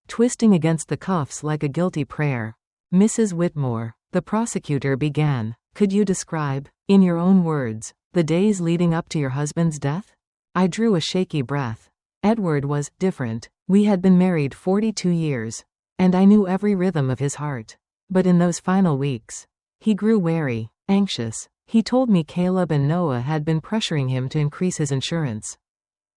twisting against the cuffs like a guilty prayer. Mrs. Whitmore, the prosecutor began, could you describe, in your own words, the days leading up to your husband's death? I drew a shaky breath. Edward was different. We had been married 42 years, and I knew every rhythm of his heart. But in those final weeks, he grew wary, anxious. He told me Caleb and Noah had been pressuring him to increase his insurance.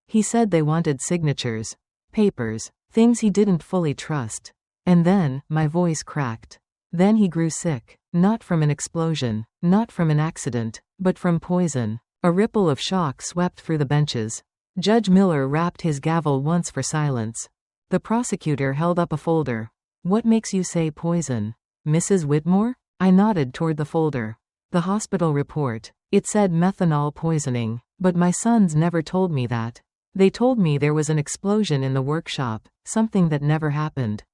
He said they wanted signatures, papers, things he didn't fully trust. And then, my voice cracked. Then he grew sick, not from an explosion, not from an accident, but from poison. A ripple of shock swept through the benches. Judge Miller rapped his gavel once for silence. The prosecutor held up a folder. What makes you say poison? Mrs. Whitmore? I nodded toward the folder. The hospital report. It said methanol poisoning, but my sons never told me that. They told me there was an explosion in the workshop, something that never happened.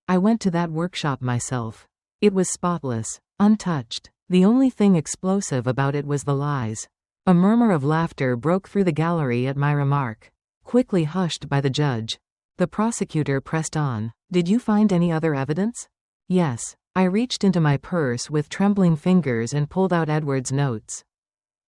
I went to that workshop myself. It was spotless, untouched. The only thing explosive about it was the lies. A murmur of laughter broke through the gallery at my remark, quickly hushed by the judge. The prosecutor pressed on. Did you find any other evidence? Yes. I reached into my purse with trembling fingers and pulled out Edward's notes.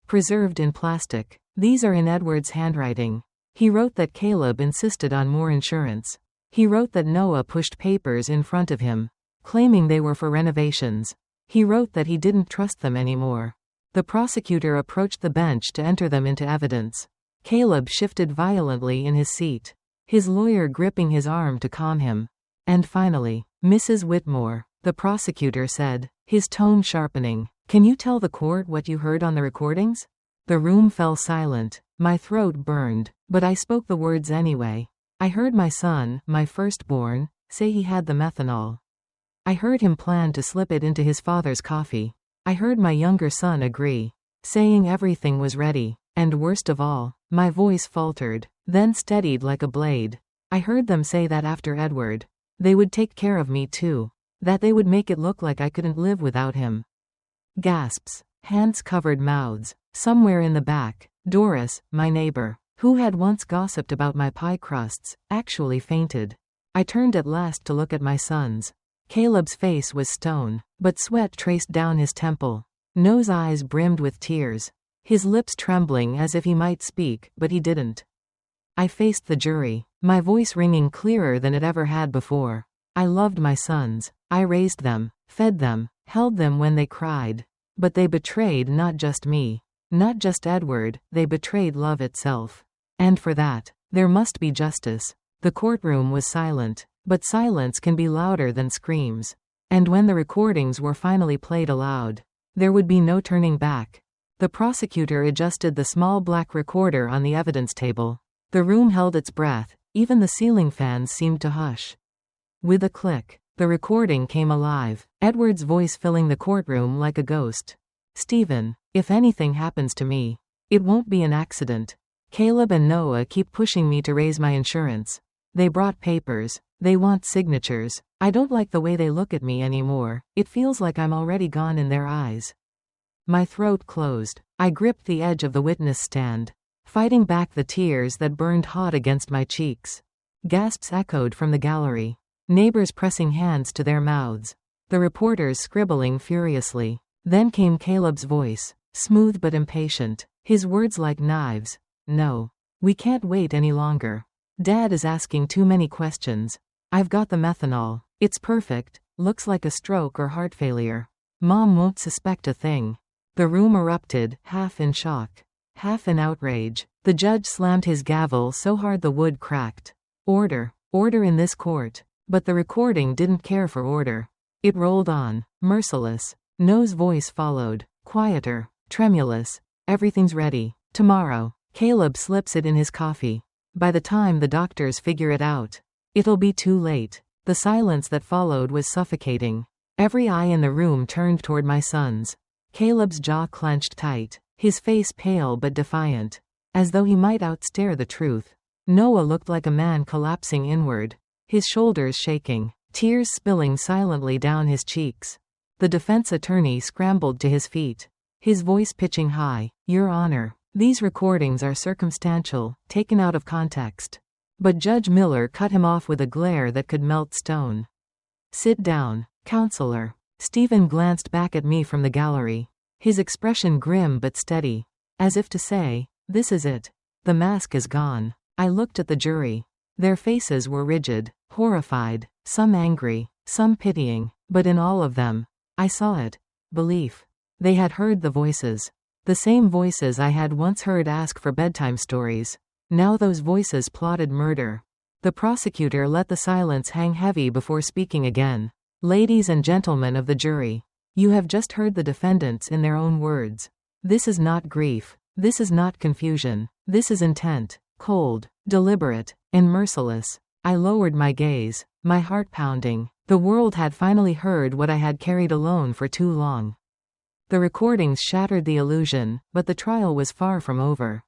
Preserved in plastic. These are in Edward's handwriting. He wrote that Caleb insisted on more insurance. He wrote that Noah pushed papers in front of him, claiming they were for renovations. He wrote that he didn't trust them anymore. The prosecutor approached the bench to enter them into evidence. Caleb shifted violently in his seat, his lawyer gripping his arm to calm him. And finally, Mrs. Whitmore, the prosecutor said, his tone sharpening, can you tell the court what you heard on the recordings? The room fell silent. My throat burned, but I spoke the words anyway. I heard my son, my firstborn, say he had the methanol. I heard him plan to slip it into his father's coffee. I heard my younger son agree, saying everything was ready, and worst of all, my voice faltered, then steadied like a blade. I heard them say that after Edward, they would take care of me too, that they would make it look like I couldn't live without him. Gasps, hands covered mouths. Somewhere in the back, Doris, my neighbor, who had once gossiped about my pie crusts, actually fainted. I turned at last to look at my sons. Caleb's face was stone, but sweat traced down his temple. Noah's eyes brimmed with tears, his lips trembling as if he might speak, but he didn't. I faced the jury, my voice ringing clearer than it ever had before. I loved my sons. I raised them, fed them, held them when they cried. But they betrayed not just me, not just Edward, they betrayed love itself. And for that, there must be justice. The courtroom was silent, but silence can be louder than screams. And when the recordings were finally played aloud, there would be no turning back. The prosecutor adjusted the small black recorder on the evidence table. The room held its breath, even the ceiling fans seemed to hush. With a click, the recording came alive, Edward's voice filling the courtroom like a ghost. Stephen, if anything happens to me, it won't be an accident. Caleb and Noah keep pushing me to raise my insurance. They brought papers. They want signatures. I don't like the way they look at me anymore. It feels like I'm already gone in their eyes. My throat closed. I gripped the edge of the witness stand, fighting back the tears that burned hot against my cheeks. Gasps echoed from the gallery. Neighbors pressing hands to their mouths. The reporters scribbling furiously. Then came Caleb's voice, smooth but impatient, his words like knives. No. We can't wait any longer. Dad is asking too many questions. I've got the methanol. It's perfect, looks like a stroke or heart failure. Mom won't suspect a thing. The room erupted, half in shock, half in outrage. The judge slammed his gavel so hard the wood cracked. Order. Order in this court. But the recording didn't care for order. It rolled on, merciless. No's voice followed, quieter, tremulous. Everything's ready. Tomorrow. Caleb slips it in his coffee. By the time the doctors figure it out, it'll be too late. The silence that followed was suffocating. Every eye in the room turned toward my sons. Caleb's jaw clenched tight, his face pale but defiant, as though he might outstare the truth. Noah looked like a man collapsing inward, his shoulders shaking, tears spilling silently down his cheeks. The defense attorney scrambled to his feet, his voice pitching high. Your Honor, these recordings are circumstantial, taken out of context. But Judge Miller cut him off with a glare that could melt stone. Sit down, counselor. Stephen glanced back at me from the gallery, his expression grim but steady, as if to say, this is it. The mask is gone. I looked at the jury. Their faces were rigid, horrified, some angry, some pitying, but in all of them, I saw it. Belief. They had heard the voices. The same voices I had once heard ask for bedtime stories. Now those voices plotted murder. The prosecutor let the silence hang heavy before speaking again. Ladies and gentlemen of the jury, you have just heard the defendants in their own words. This is not grief. This is not confusion. This is intent, cold, deliberate, and merciless. I lowered my gaze, my heart pounding. The world had finally heard what I had carried alone for too long. The recordings shattered the illusion, but the trial was far from over.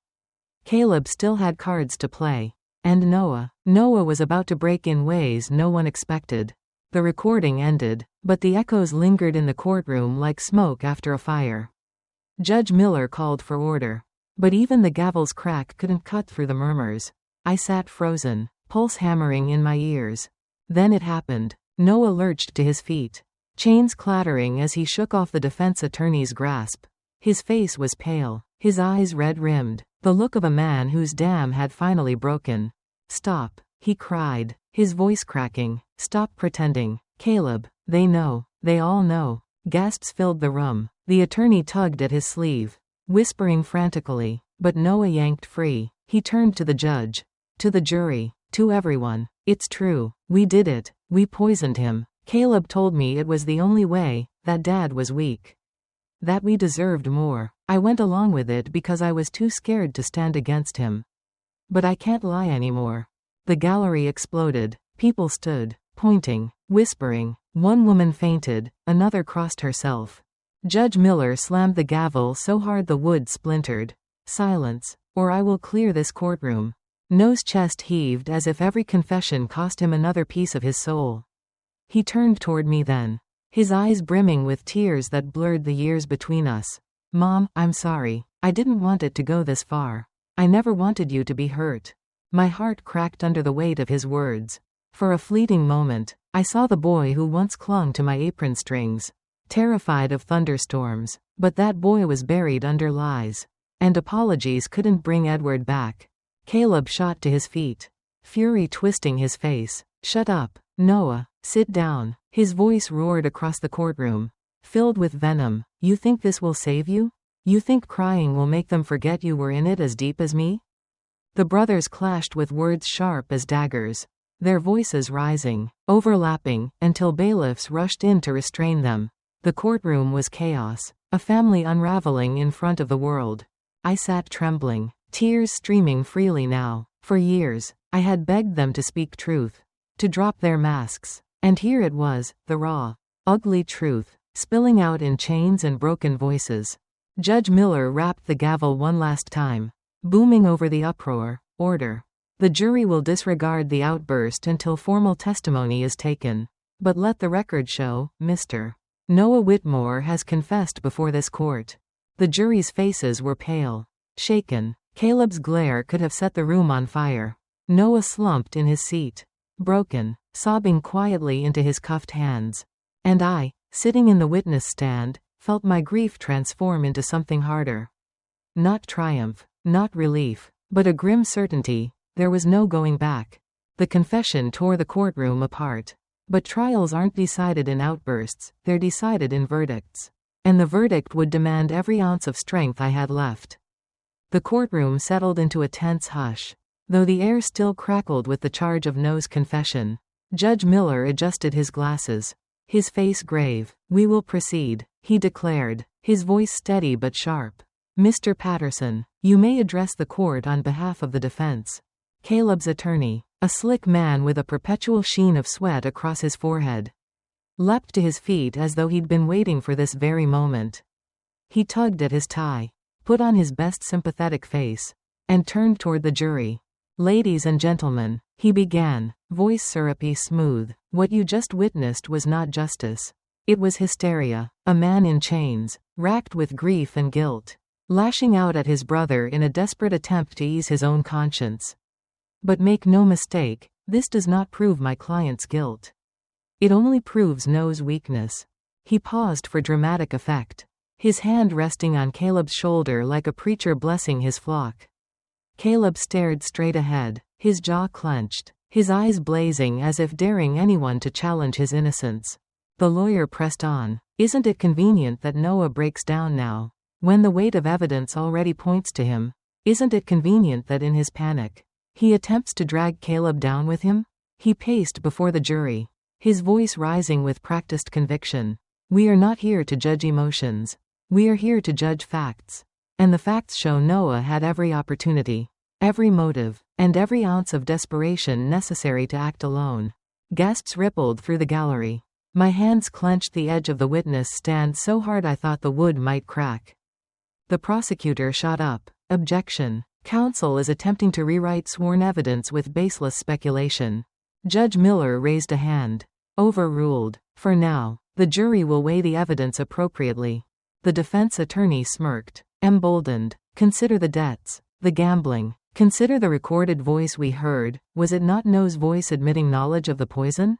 Caleb still had cards to play. And Noah was about to break in ways no one expected. The recording ended, but the echoes lingered in the courtroom like smoke after a fire. Judge Miller called for order. But even the gavel's crack couldn't cut through the murmurs. I sat frozen, pulse hammering in my ears. Then it happened. Noah lurched to his feet, chains clattering as he shook off the defense attorney's grasp. His face was pale, his eyes red-rimmed, the look of a man whose dam had finally broken. Stop, he cried, his voice cracking. Stop pretending. Caleb, they know. They all know. Gasps filled the room. The attorney tugged at his sleeve, whispering frantically, but Noah yanked free. He turned to the judge, to the jury, to everyone. It's true. We did it. We poisoned him. Caleb told me it was the only way, that Dad was weak. That we deserved more. I went along with it because I was too scared to stand against him. But I can't lie anymore. The gallery exploded. People stood, pointing, whispering. One woman fainted, another crossed herself. Judge Miller slammed the gavel so hard the wood splintered. Silence, or I will clear this courtroom. No's chest heaved as if every confession cost him another piece of his soul. He turned toward me then, his eyes brimming with tears that blurred the years between us. Mom, I'm sorry. I didn't want it to go this far. I never wanted you to be hurt. My heart cracked under the weight of his words. For a fleeting moment, I saw the boy who once clung to my apron strings, terrified of thunderstorms, but that boy was buried under lies. And apologies couldn't bring Edward back. Caleb shot to his feet, fury twisting his face. Shut up, Noah. Sit down. His voice roared across the courtroom, filled with venom. You think this will save you? You think crying will make them forget you were in it as deep as me? The brothers clashed with words sharp as daggers, their voices rising, overlapping, until bailiffs rushed in to restrain them. The courtroom was chaos, a family unraveling in front of the world. I sat trembling, tears streaming freely now. For years, I had begged them to speak truth, to drop their masks. And here it was, the raw, ugly truth, spilling out in chains and broken voices. Judge Miller rapped the gavel one last time, booming over the uproar. Order. The jury will disregard the outburst until formal testimony is taken. But let the record show, Mr. Noah Whitmore has confessed before this court. The jury's faces were pale, shaken. Caleb's glare could have set the room on fire. Noah slumped in his seat, broken, sobbing quietly into his cuffed hands. And I, sitting in the witness stand, felt my grief transform into something harder. Not triumph, not relief, but a grim certainty. There was no going back. The confession tore the courtroom apart. But trials aren't decided in outbursts, they're decided in verdicts. and the verdict would demand every ounce of strength I had left. The courtroom settled into a tense hush, though the air still crackled with the charge of No's confession. Judge Miller adjusted his glasses, his face grave. "We will proceed," he declared, his voice steady but sharp. "Mr. Patterson, you may address the court on behalf of the defense." Caleb's attorney, a slick man with a perpetual sheen of sweat across his forehead, leapt to his feet as though he'd been waiting for this very moment. He tugged at his tie, put on his best sympathetic face, and turned toward the jury. "Ladies and gentlemen," he began, voice syrupy smooth, "what you just witnessed was not justice. It was hysteria, a man in chains, racked with grief and guilt, lashing out at his brother in a desperate attempt to ease his own conscience. But make no mistake, this does not prove my client's guilt. It only proves No's weakness." He paused for dramatic effect, his hand resting on Caleb's shoulder like a preacher blessing his flock. Caleb stared straight ahead, his jaw clenched, his eyes blazing as if daring anyone to challenge his innocence. The lawyer pressed on. "Isn't it convenient that Noah breaks down now, when the weight of evidence already points to him? Isn't it convenient that in his panic, he attempts to drag Caleb down with him?" He paced before the jury, his voice rising with practiced conviction. "We are not here to judge emotions. We are here to judge facts. And the facts show Noah had every opportunity, every motive, and every ounce of desperation necessary to act alone." Gasps rippled through the gallery. My hands clenched the edge of the witness stand so hard I thought the wood might crack. The prosecutor shot up. "Objection. Counsel is attempting to rewrite sworn evidence with baseless speculation." Judge Miller raised a hand. "Overruled. For now, the jury will weigh the evidence appropriately." The defense attorney smirked, emboldened. "Consider the debts, the gambling. Consider the recorded voice we heard. Was it not No's voice admitting knowledge of the poison?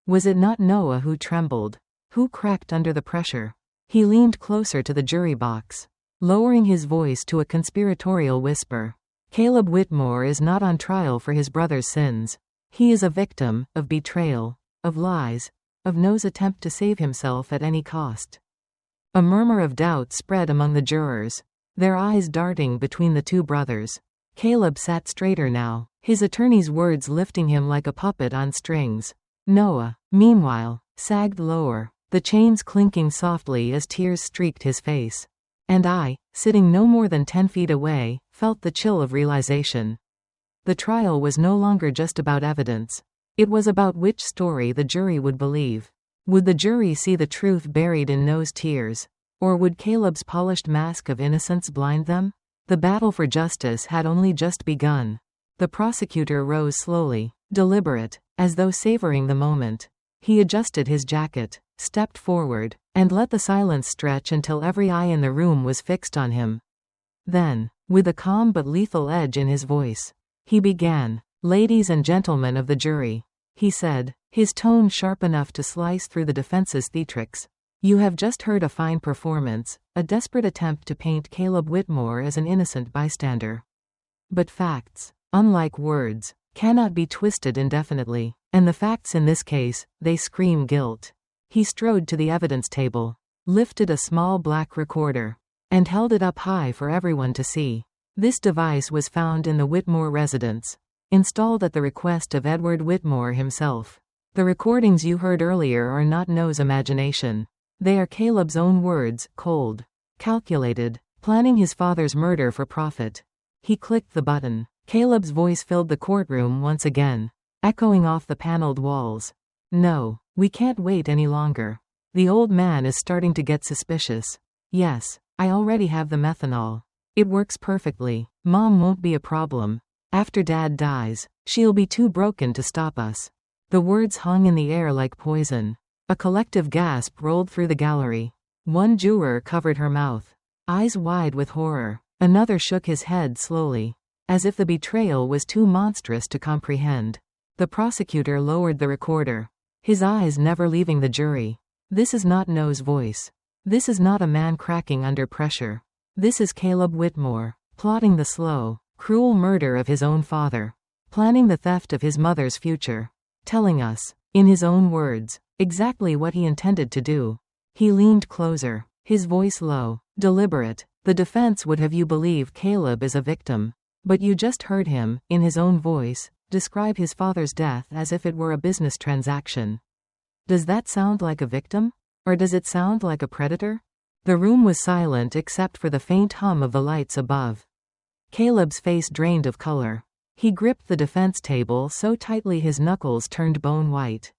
Was it not Noah who trembled, who cracked under the pressure?" He leaned closer to the jury box, lowering his voice to a conspiratorial whisper. "Caleb Whitmore is not on trial for his brother's sins. He is a victim of betrayal, of lies, of No's attempt to save himself at any cost." A murmur of doubt spread among the jurors, their eyes darting between the two brothers. Caleb sat straighter now, his attorney's words lifting him like a puppet on strings. Noah, meanwhile, sagged lower, the chains clinking softly as tears streaked his face. And I, sitting no more than 10 feet away, felt the chill of realization. The trial was no longer just about evidence. It was about which story the jury would believe. Would the jury see the truth buried in No's tears? Or would Caleb's polished mask of innocence blind them? The battle for justice had only just begun. The prosecutor rose slowly, deliberate, as though savoring the moment. He adjusted his jacket, stepped forward, and let the silence stretch until every eye in the room was fixed on him. Then, with a calm but lethal edge in his voice, he began. "Ladies and gentlemen of the jury," he said, his tone sharp enough to slice through the defense's theatrics. "You have just heard a fine performance, a desperate attempt to paint Caleb Whitmore as an innocent bystander. But facts, unlike words, cannot be twisted indefinitely, and the facts in this case, they scream guilt." He strode to the evidence table, lifted a small black recorder, and held it up high for everyone to see. This device was found in the Whitmore residence, installed at the request of Edward Whitmore himself. The recordings you heard earlier are not No's imagination. They are Caleb's own words, cold, calculated, planning his father's murder for profit. He clicked the button. Caleb's voice filled the courtroom once again, echoing off the paneled walls. "No, we can't wait any longer. The old man is starting to get suspicious. Yes, I already have the methanol. It works perfectly. Mom won't be a problem. After Dad dies, she'll be too broken to stop us." The words hung in the air like poison. A collective gasp rolled through the gallery. One juror covered her mouth, eyes wide with horror. Another shook his head slowly, as if the betrayal was too monstrous to comprehend. The prosecutor lowered the recorder, his eyes never leaving the jury. "This is not No's voice. This is not a man cracking under pressure. This is Caleb Whitmore, plotting the slow, cruel murder of his own father, planning the theft of his mother's future, telling us, in his own words, exactly what he intended to do." He leaned closer, his voice low, deliberate. The defense would have you believe Caleb is a victim. But you just heard him, in his own voice, describe his father's death as if it were a business transaction. Does that sound like a victim? Or does it sound like a predator? The room was silent except for the faint hum of the lights above. Caleb's face drained of color. He gripped the defense table so tightly his knuckles turned bone white.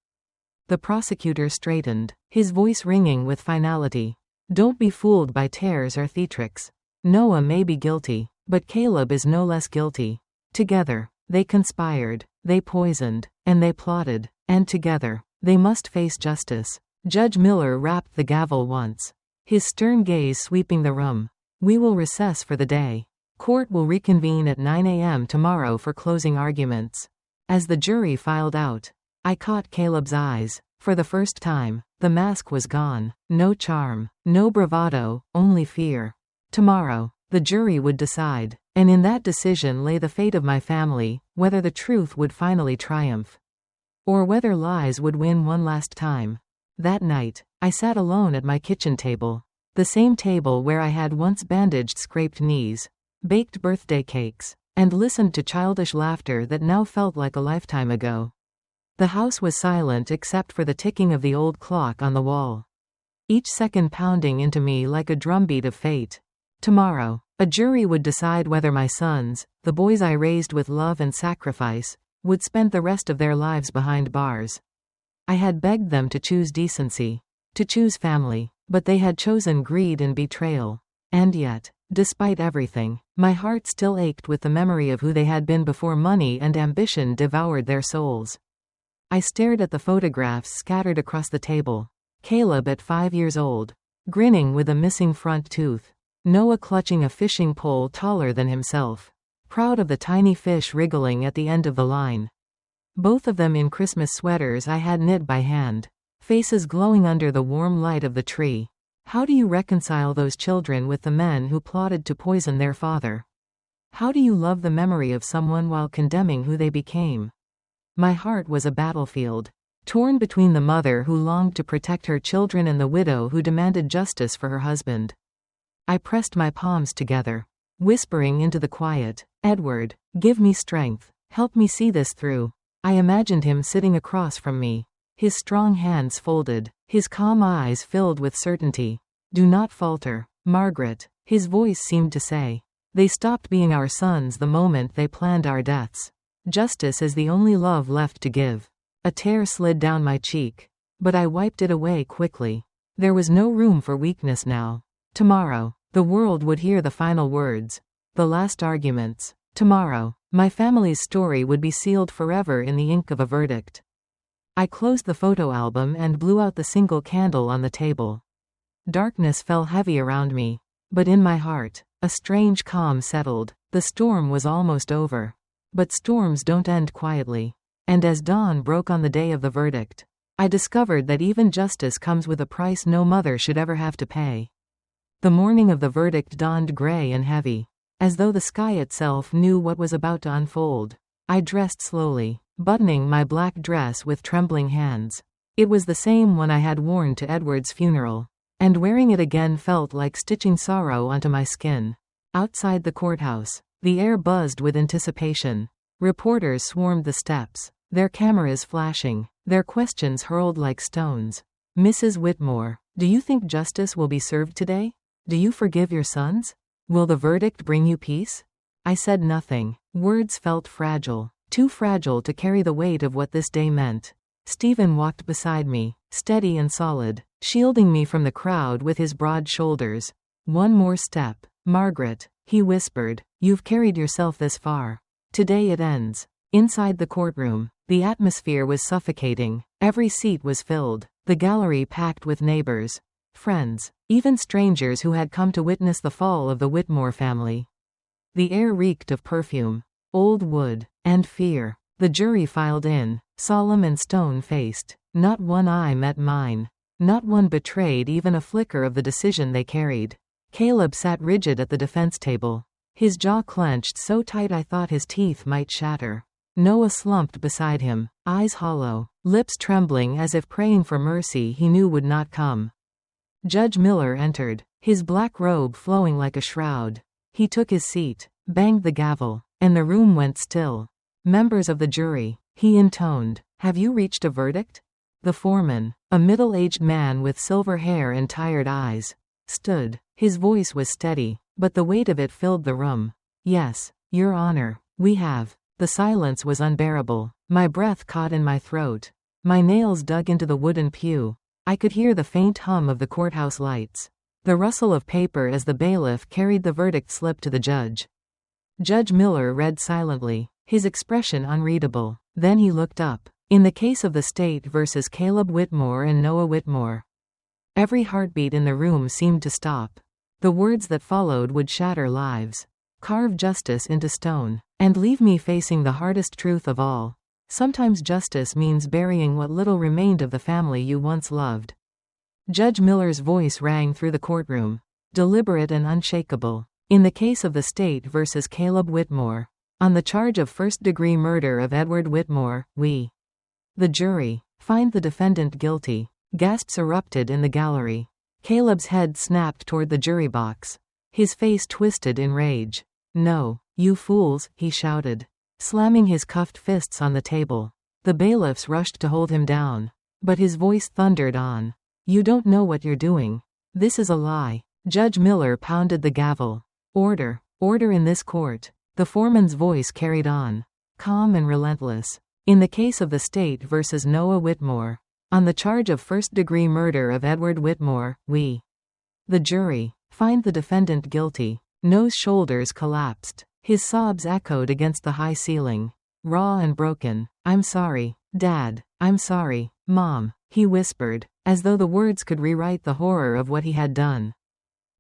The prosecutor straightened, his voice ringing with finality. Don't be fooled by tears or theatrics. Noah may be guilty, but Caleb is no less guilty. Together, they conspired, they poisoned, and they plotted, and together, they must face justice. Judge Miller rapped the gavel once, his stern gaze sweeping the room. We will recess for the day. Court will reconvene at 9 a.m. tomorrow for closing arguments. As the jury filed out, I caught Caleb's eyes. For the first time, the mask was gone. No charm, no bravado, only fear. Tomorrow, the jury would decide, and in that decision lay the fate of my family, whether the truth would finally triumph, or whether lies would win one last time. That night, I sat alone at my kitchen table, the same table where I had once bandaged scraped knees, baked birthday cakes, and listened to childish laughter that now felt like a lifetime ago. The house was silent except for the ticking of the old clock on the wall, each second pounding into me like a drumbeat of fate. Tomorrow, a jury would decide whether my sons, the boys I raised with love and sacrifice, would spend the rest of their lives behind bars. I had begged them to choose decency, to choose family, but they had chosen greed and betrayal. And yet, despite everything, my heart still ached with the memory of who they had been before money and ambition devoured their souls. I stared at the photographs scattered across the table. Caleb at 5 years old, grinning with a missing front tooth. Noah clutching a fishing pole taller than himself, proud of the tiny fish wriggling at the end of the line. Both of them in Christmas sweaters I had knit by hand, faces glowing under the warm light of the tree. How do you reconcile those children with the men who plotted to poison their father? How do you love the memory of someone while condemning who they became? My heart was a battlefield, torn between the mother who longed to protect her children and the widow who demanded justice for her husband. I pressed my palms together, whispering into the quiet, Edward, give me strength, help me see this through. I imagined him sitting across from me, his strong hands folded, his calm eyes filled with certainty. Do not falter, Margaret, his voice seemed to say. They stopped being our sons the moment they planned our deaths. Justice is the only love left to give. A tear slid down my cheek, but I wiped it away quickly. There was no room for weakness now. Tomorrow, the world would hear the final words, the last arguments. Tomorrow, my family's story would be sealed forever in the ink of a verdict. I closed the photo album and blew out the single candle on the table. Darkness fell heavy around me, but in my heart, a strange calm settled. The storm was almost over. But storms don't end quietly. And as dawn broke on the day of the verdict, I discovered that even justice comes with a price no mother should ever have to pay. The morning of the verdict dawned gray and heavy, as though the sky itself knew what was about to unfold. I dressed slowly, buttoning my black dress with trembling hands. It was the same one I had worn to Edward's funeral, and wearing it again felt like stitching sorrow onto my skin. Outside the courthouse, the air buzzed with anticipation. Reporters swarmed the steps, their cameras flashing, their questions hurled like stones. Mrs. Whitmore, do you think justice will be served today? Do you forgive your sons? Will the verdict bring you peace? I said nothing. Words felt fragile, too fragile to carry the weight of what this day meant. Stephen walked beside me, steady and solid, shielding me from the crowd with his broad shoulders. One more step, Margaret, he whispered. You've carried yourself this far. Today it ends. Inside the courtroom, the atmosphere was suffocating. Every seat was filled, the gallery packed with neighbors, friends, even strangers who had come to witness the fall of the Whitmore family. The air reeked of perfume, old wood, and fear. The jury filed in, solemn and stone-faced. Not one eye met mine. Not one betrayed even a flicker of the decision they carried. Caleb sat rigid at the defense table, his jaw clenched so tight I thought his teeth might shatter. Noah slumped beside him, eyes hollow, lips trembling as if praying for mercy he knew would not come. Judge Miller entered, his black robe flowing like a shroud. He took his seat, banged the gavel, and the room went still. Members of the jury, he intoned, have you reached a verdict? The foreman, a middle-aged man with silver hair and tired eyes, stood. His voice was steady, but the weight of it filled the room. Yes, Your Honor, we have. The silence was unbearable. My breath caught in my throat. My nails dug into the wooden pew. I could hear the faint hum of the courthouse lights. The rustle of paper as the bailiff carried the verdict slip to the judge. Judge Miller read silently, his expression unreadable. Then he looked up. In the case of the state versus Caleb Whitmore and Noah Whitmore. Every heartbeat in the room seemed to stop. The words that followed would shatter lives. Carve justice into stone, and leave me facing the hardest truth of all. Sometimes justice means burying what little remained of the family you once loved. Judge Miller's voice rang through the courtroom, deliberate and unshakable. In the case of the state versus Caleb Whitmore, on the charge of first-degree murder of Edward Whitmore, we, the jury, find the defendant guilty. Gasps erupted in the gallery. Caleb's head snapped toward the jury box. His face twisted in rage. No, you fools, he shouted, slamming his cuffed fists on the table. The bailiffs rushed to hold him down. But his voice thundered on. You don't know what you're doing. This is a lie. Judge Miller pounded the gavel. Order, order in this court. The foreman's voice carried on, calm and relentless. In the case of the state versus Noah Whitmore, on the charge of first-degree murder of Edward Whitmore, we, the jury, find the defendant guilty. Noah's shoulders collapsed. His sobs echoed against the high ceiling, raw and broken. I'm sorry, Dad. I'm sorry, Mom, he whispered, as though the words could rewrite the horror of what he had done.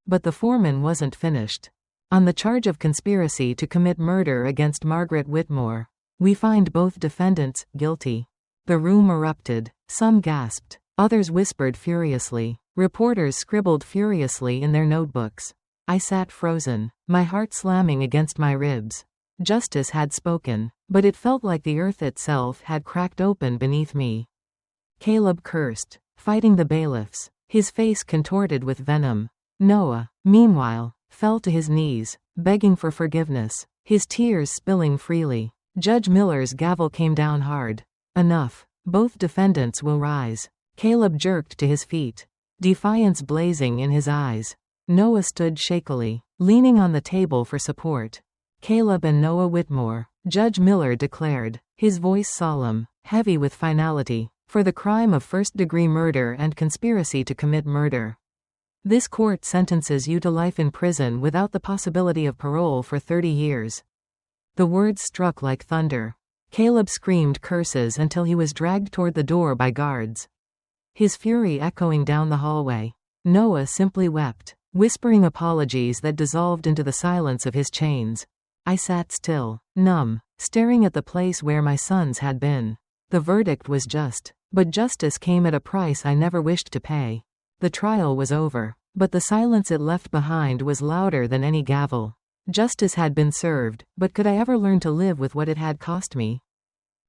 But the foreman wasn't finished. On the charge of conspiracy to commit murder against Margaret Whitmore, we find both defendants guilty. The room erupted. Some gasped. Others whispered furiously. Reporters scribbled furiously in their notebooks. I sat frozen, my heart slamming against my ribs. Justice had spoken, but it felt like the earth itself had cracked open beneath me. Caleb cursed, fighting the bailiffs, his face contorted with venom. Noah, meanwhile, fell to his knees, begging for forgiveness, his tears spilling freely. Judge Miller's gavel came down hard. Enough. Both defendants will rise. Caleb jerked to his feet, defiance blazing in his eyes. Noah stood shakily, leaning on the table for support. Caleb and Noah Whitmore, Judge Miller declared, his voice solemn, heavy with finality, for the crime of first-degree murder and conspiracy to commit murder. This court sentences you to life in prison without the possibility of parole for 30 years. The words struck like thunder. Caleb screamed curses until he was dragged toward the door by guards, his fury echoing down the hallway. Noah simply wept, whispering apologies that dissolved into the silence of his chains. I sat still, numb, staring at the place where my sons had been. The verdict was just, but justice came at a price I never wished to pay. The trial was over, but the silence it left behind was louder than any gavel. Justice had been served, but could I ever learn to live with what it had cost me?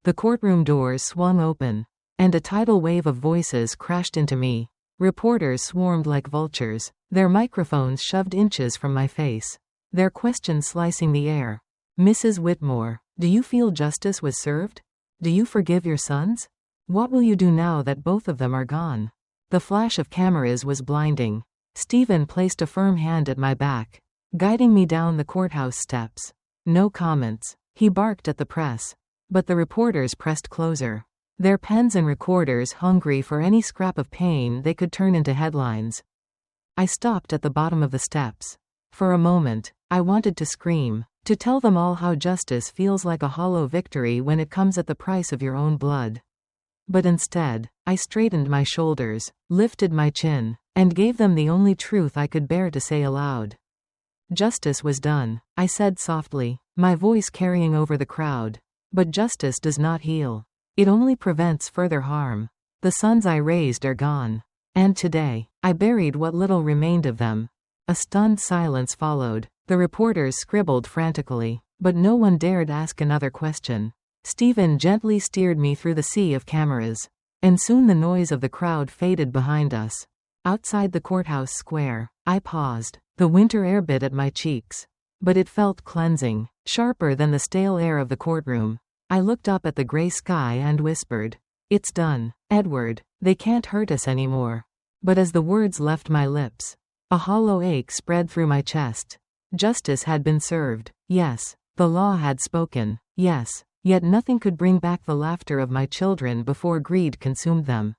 The courtroom doors swung open, and a tidal wave of voices crashed into me. Reporters swarmed like vultures, their microphones shoved inches from my face, their questions slicing the air. Mrs. Whitmore, do you feel justice was served? Do you forgive your sons? What will you do now that both of them are gone? The flash of cameras was blinding. Stephen placed a firm hand at my back, guiding me down the courthouse steps. No comments. He barked at the press. But the reporters pressed closer, their pens and recorders hungry for any scrap of pain they could turn into headlines. I stopped at the bottom of the steps. For a moment, I wanted to scream, to tell them all how justice feels like a hollow victory when it comes at the price of your own blood. But instead, I straightened my shoulders, lifted my chin, and gave them the only truth I could bear to say aloud. Justice was done, I said softly, my voice carrying over the crowd. But justice does not heal. It only prevents further harm. The sons I raised are gone. And today, I buried what little remained of them. A stunned silence followed. The reporters scribbled frantically, but no one dared ask another question. Stephen gently steered me through the sea of cameras. And soon the noise of the crowd faded behind us. Outside the courthouse square, I paused. The winter air bit at my cheeks. But it felt cleansing, sharper than the stale air of the courtroom. I looked up at the gray sky and whispered, "It's done, Edward. They can't hurt us anymore." But as the words left my lips, a hollow ache spread through my chest. Justice had been served. Yes. The law had spoken. Yes. Yet nothing could bring back the laughter of my children before greed consumed them.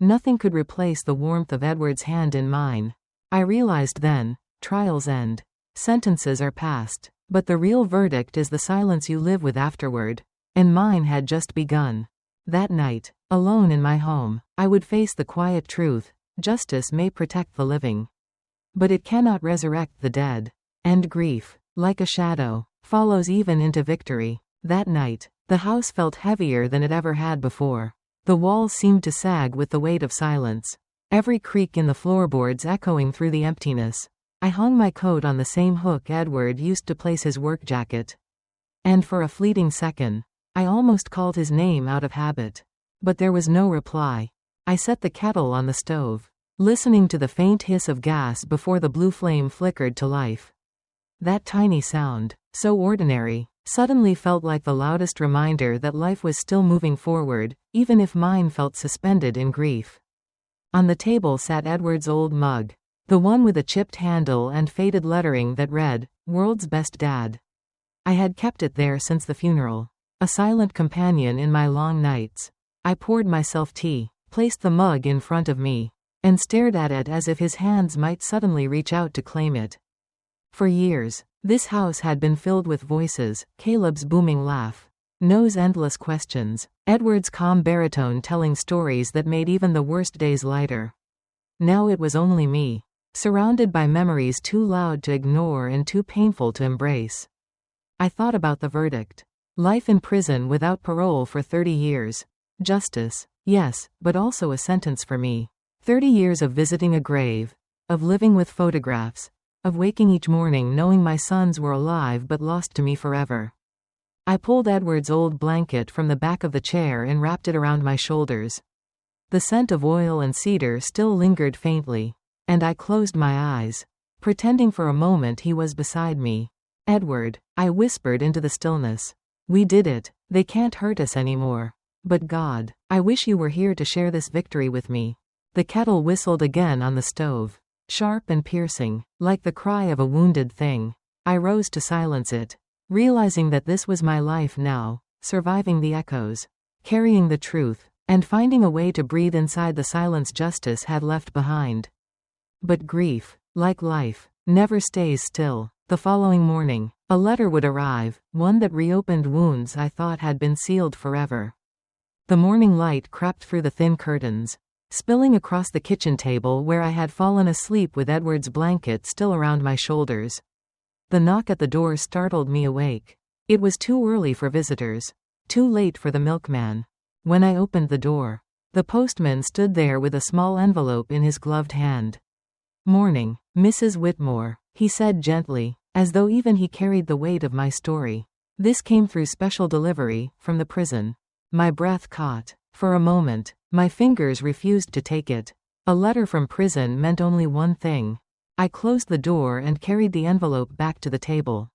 Nothing could replace the warmth of Edward's hand in mine. I realized then, trials end. Sentences are passed. But the real verdict is the silence you live with afterward. And mine had just begun. That night, alone in my home, I would face the quiet truth: justice may protect the living, but it cannot resurrect the dead. And grief, like a shadow, follows even into victory. That night, the house felt heavier than it ever had before. The walls seemed to sag with the weight of silence, every creak in the floorboards echoing through the emptiness. I hung my coat on the same hook Edward used to place his work jacket. And for a fleeting second, I almost called his name out of habit. But there was no reply. I set the kettle on the stove, listening to the faint hiss of gas before the blue flame flickered to life. That tiny sound, so ordinary, suddenly felt like the loudest reminder that life was still moving forward, even if mine felt suspended in grief. On the table sat Edward's old mug, the one with a chipped handle and faded lettering that read, "World's Best Dad." I had kept it there since the funeral, a silent companion in my long nights. I poured myself tea, placed the mug in front of me, and stared at it as if his hands might suddenly reach out to claim it. For years, this house had been filled with voices: Caleb's booming laugh, No's endless questions, Edward's calm baritone telling stories that made even the worst days lighter. Now it was only me, surrounded by memories too loud to ignore and too painful to embrace. I thought about the verdict. Life in prison without parole for 30 years. Justice, yes, but also a sentence for me. 30 years of visiting a grave, of living with photographs, of waking each morning knowing my sons were alive but lost to me forever. I pulled Edward's old blanket from the back of the chair and wrapped it around my shoulders. The scent of oil and cedar still lingered faintly, and I closed my eyes, pretending for a moment he was beside me. "Edward," I whispered into the stillness. "We did it. They can't hurt us anymore. But God, I wish you were here to share this victory with me." The kettle whistled again on the stove, sharp and piercing, like the cry of a wounded thing. I rose to silence it, realizing that this was my life now, surviving the echoes, carrying the truth, and finding a way to breathe inside the silence justice had left behind. But grief, like life, never stays still. The following morning, a letter would arrive, one that reopened wounds I thought had been sealed forever. The morning light crept through the thin curtains, spilling across the kitchen table where I had fallen asleep with Edward's blanket still around my shoulders. The knock at the door startled me awake. It was too early for visitors, too late for the milkman. When I opened the door, the postman stood there with a small envelope in his gloved hand. "Morning, Mrs. Whitmore," he said gently, as though even he carried the weight of my story. "This came through special delivery, from the prison." My breath caught. For a moment, my fingers refused to take it. A letter from prison meant only one thing. I closed the door and carried the envelope back to the table,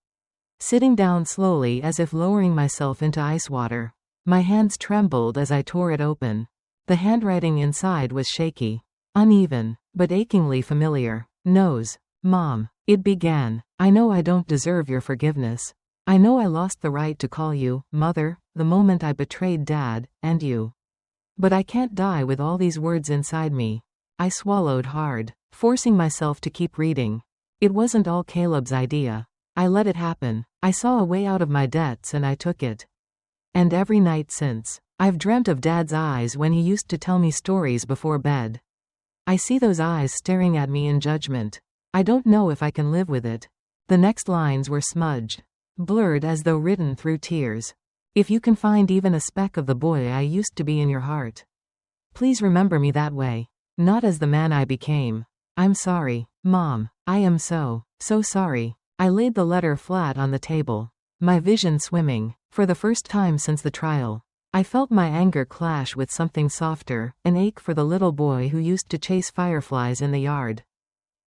sitting down slowly as if lowering myself into ice water. My hands trembled as I tore it open. The handwriting inside was shaky, uneven, but achingly familiar. "Nose, Mom," it began. "I know I don't deserve your forgiveness. I know I lost the right to call you Mother the moment I betrayed Dad and you. But I can't die with all these words inside me." I swallowed hard, forcing myself to keep reading. It wasn't all Caleb's idea. I let it happen. I saw a way out of my debts and I took it. And every night since, I've dreamt of Dad's eyes when he used to tell me stories before bed. I see those eyes staring at me in judgment. I don't know if I can live with it. The next lines were smudged, blurred as though written through tears. "If you can find even a speck of the boy I used to be in your heart, please remember me that way. Not as the man I became. I'm sorry, Mom. I am so sorry." I laid the letter flat on the table, my vision swimming. For the first time since the trial, I felt my anger clash with something softer, an ache for the little boy who used to chase fireflies in the yard.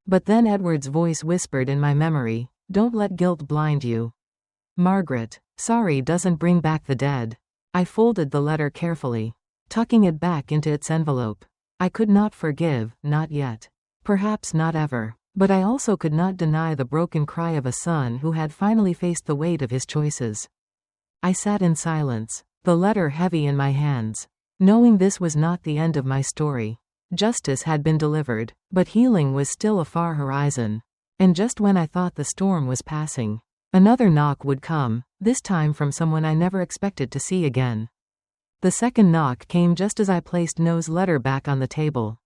But then Edward's voice whispered in my memory, "Don't let guilt blind you. Margaret, sorry doesn't bring back the dead." I folded the letter carefully, tucking it back into its envelope. I could not forgive, not yet. Perhaps not ever. But I also could not deny the broken cry of a son who had finally faced the weight of his choices. I sat in silence, the letter heavy in my hands, knowing this was not the end of my story. Justice had been delivered, but healing was still a far horizon. And just when I thought the storm was passing, another knock would come, this time from someone I never expected to see again. The second knock came just as I placed No's letter back on the table.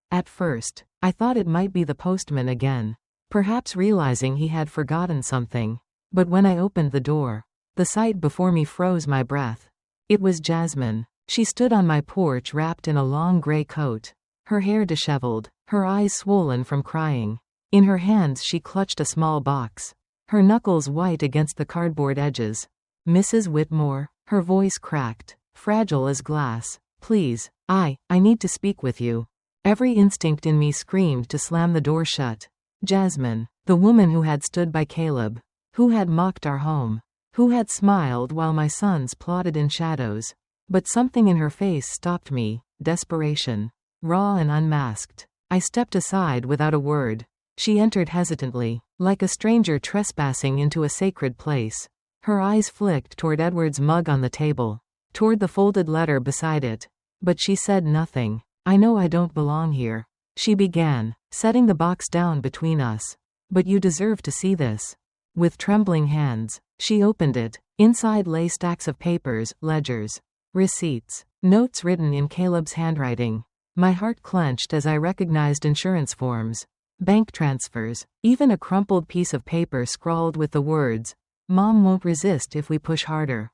At first, I thought it might be the postman again, perhaps realizing he had forgotten something. But when I opened the door, the sight before me froze my breath. It was Jasmine. She stood on my porch wrapped in a long gray coat, her hair disheveled, her eyes swollen from crying. In her hands she clutched a small box, her knuckles white against the cardboard edges. "Mrs. Whitmore," her voice cracked, fragile as glass. "Please, I need to speak with you." Every instinct in me screamed to slam the door shut. Jasmine, the woman who had stood by Caleb, who had mocked our home, who had smiled while my sons plotted in shadows. But something in her face stopped me, desperation, raw and unmasked. I stepped aside without a word. She entered hesitantly, like a stranger trespassing into a sacred place. Her eyes flicked toward Edward's mug on the table, toward the folded letter beside it. But she said nothing. "I know I don't belong here," she began, setting the box down between us. "But you deserve to see this." With trembling hands, she opened it. Inside lay stacks of papers, ledgers, receipts, notes written in Caleb's handwriting. My heart clenched as I recognized insurance forms, bank transfers, even a crumpled piece of paper scrawled with the words, "Mom won't resist if we push harder."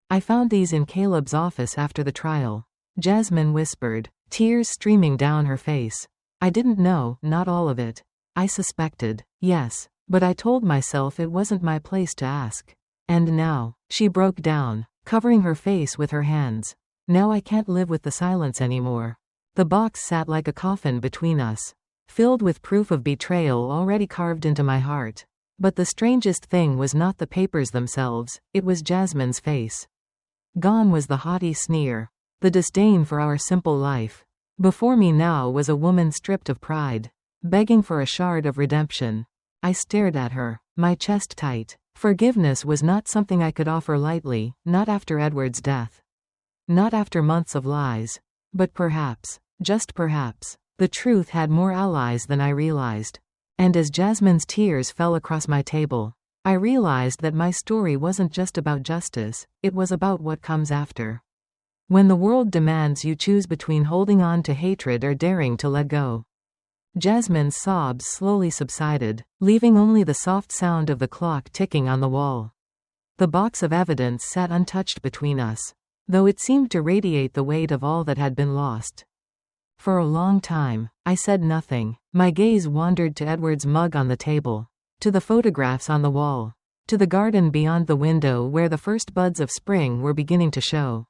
"I found these in Caleb's office after the trial," Jasmine whispered, tears streaming down her face. "I didn't know, not all of it. I suspected, yes, but I told myself it wasn't my place to ask. And now," she broke down, covering her face with her hands. "Now I can't live with the silence anymore." The box sat like a coffin between us, filled with proof of betrayal already carved into my heart. But the strangest thing was not the papers themselves, it was Jasmine's face. Gone was the haughty sneer, the disdain for our simple life. Before me now was a woman stripped of pride, begging for a shard of redemption. I stared at her, my chest tight. Forgiveness was not something I could offer lightly, not after Edward's death. Not after months of lies. But perhaps, just perhaps, the truth had more allies than I realized. And as Jasmine's tears fell across my table, I realized that my story wasn't just about justice, it was about what comes after. When the world demands you choose between holding on to hatred or daring to let go. Jasmine's sobs slowly subsided, leaving only the soft sound of the clock ticking on the wall. The box of evidence sat untouched between us, though it seemed to radiate the weight of all that had been lost. For a long time, I said nothing. My gaze wandered to Edward's mug on the table, to the photographs on the wall, to the garden beyond the window where the first buds of spring were beginning to show.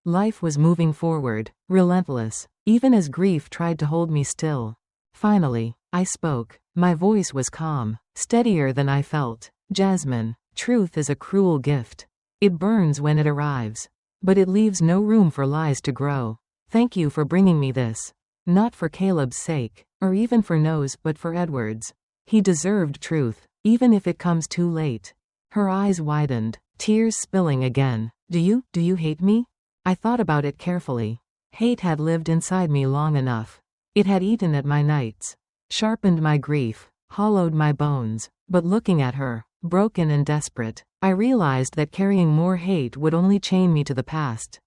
Life was moving forward, relentless, even as grief tried to hold me still. Finally, I spoke. My voice was calm, steadier than I felt. "Jasmine, truth is a cruel gift. It burns when it arrives, but it leaves no room for lies to grow. Thank you for bringing me this. Not for Caleb's sake, or even for No's, but for Edward's. He deserved truth, even if it comes too late." Her eyes widened, tears spilling again. Do you hate me?" I thought about it carefully. Hate had lived inside me long enough. It had eaten at my nights, sharpened my grief, hollowed my bones. But looking at her, broken and desperate, I realized that carrying more hate would only chain me to the past.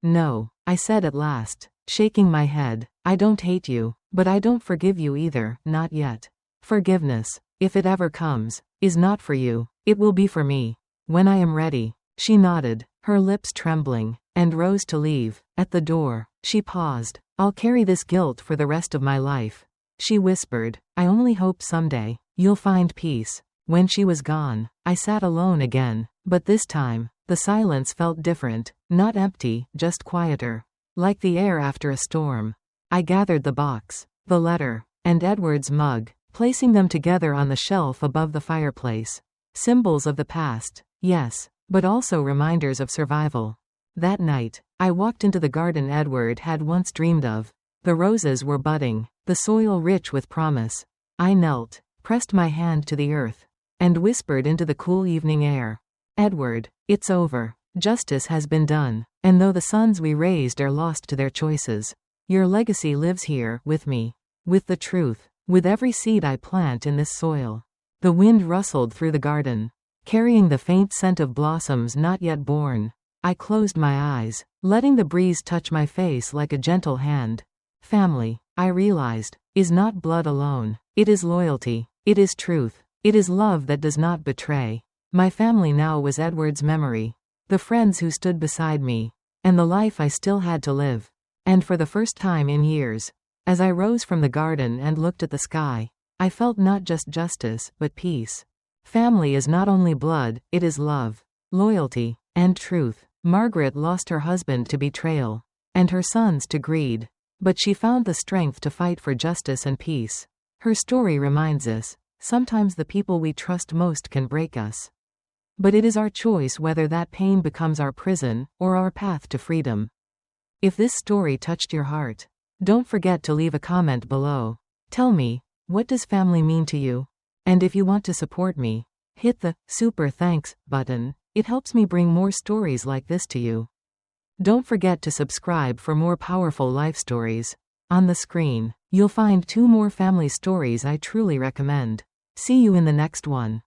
"No," I said at last, shaking my head. "I don't hate you, but I don't forgive you either, not yet. Forgiveness, if it ever comes, is not for you. It will be for me. When I am ready." She nodded, her lips trembling, and rose to leave. At the door, she paused. "I'll carry this guilt for the rest of my life," she whispered. "I only hope someday you'll find peace." When she was gone, I sat alone again, but this time, The silence felt different, not empty, just quieter. Like the air after a storm. I gathered the box, the letter, and Edward's mug, placing them together on the shelf above the fireplace. Symbols of the past, yes, but also reminders of survival. That night, I walked into the garden Edward had once dreamed of. The roses were budding, the soil rich with promise. I knelt, pressed my hand to the earth, and whispered into the cool evening air. Edward, it's over. Justice has been done, and though the sons we raised are lost to their choices, your legacy lives here, with me. With the truth. With every seed I plant in this soil. The wind rustled through the garden, carrying the faint scent of blossoms not yet born. I closed my eyes, letting the breeze touch my face like a gentle hand. Family, I realized, is not blood alone. It is loyalty. It is truth. It is love that does not betray. My family now was Edward's memory. The friends who stood beside me. And the life I still had to live. And for the first time in years, as I rose from the garden and looked at the sky, I felt not just justice, but peace. Family is not only blood, it is love, loyalty, and truth. Margaret lost her husband to betrayal, and her sons to greed. But she found the strength to fight for justice and peace. Her story reminds us, sometimes the people we trust most can break us. But it is our choice whether that pain becomes our prison, or our path to freedom. If this story touched your heart, don't forget to leave a comment below. Tell me, what does family mean to you? And if you want to support me, hit the super thanks button. It helps me bring more stories like this to you. Don't forget to subscribe for more powerful life stories. On the screen, you'll find 2 more family stories I truly recommend. See you in the next one.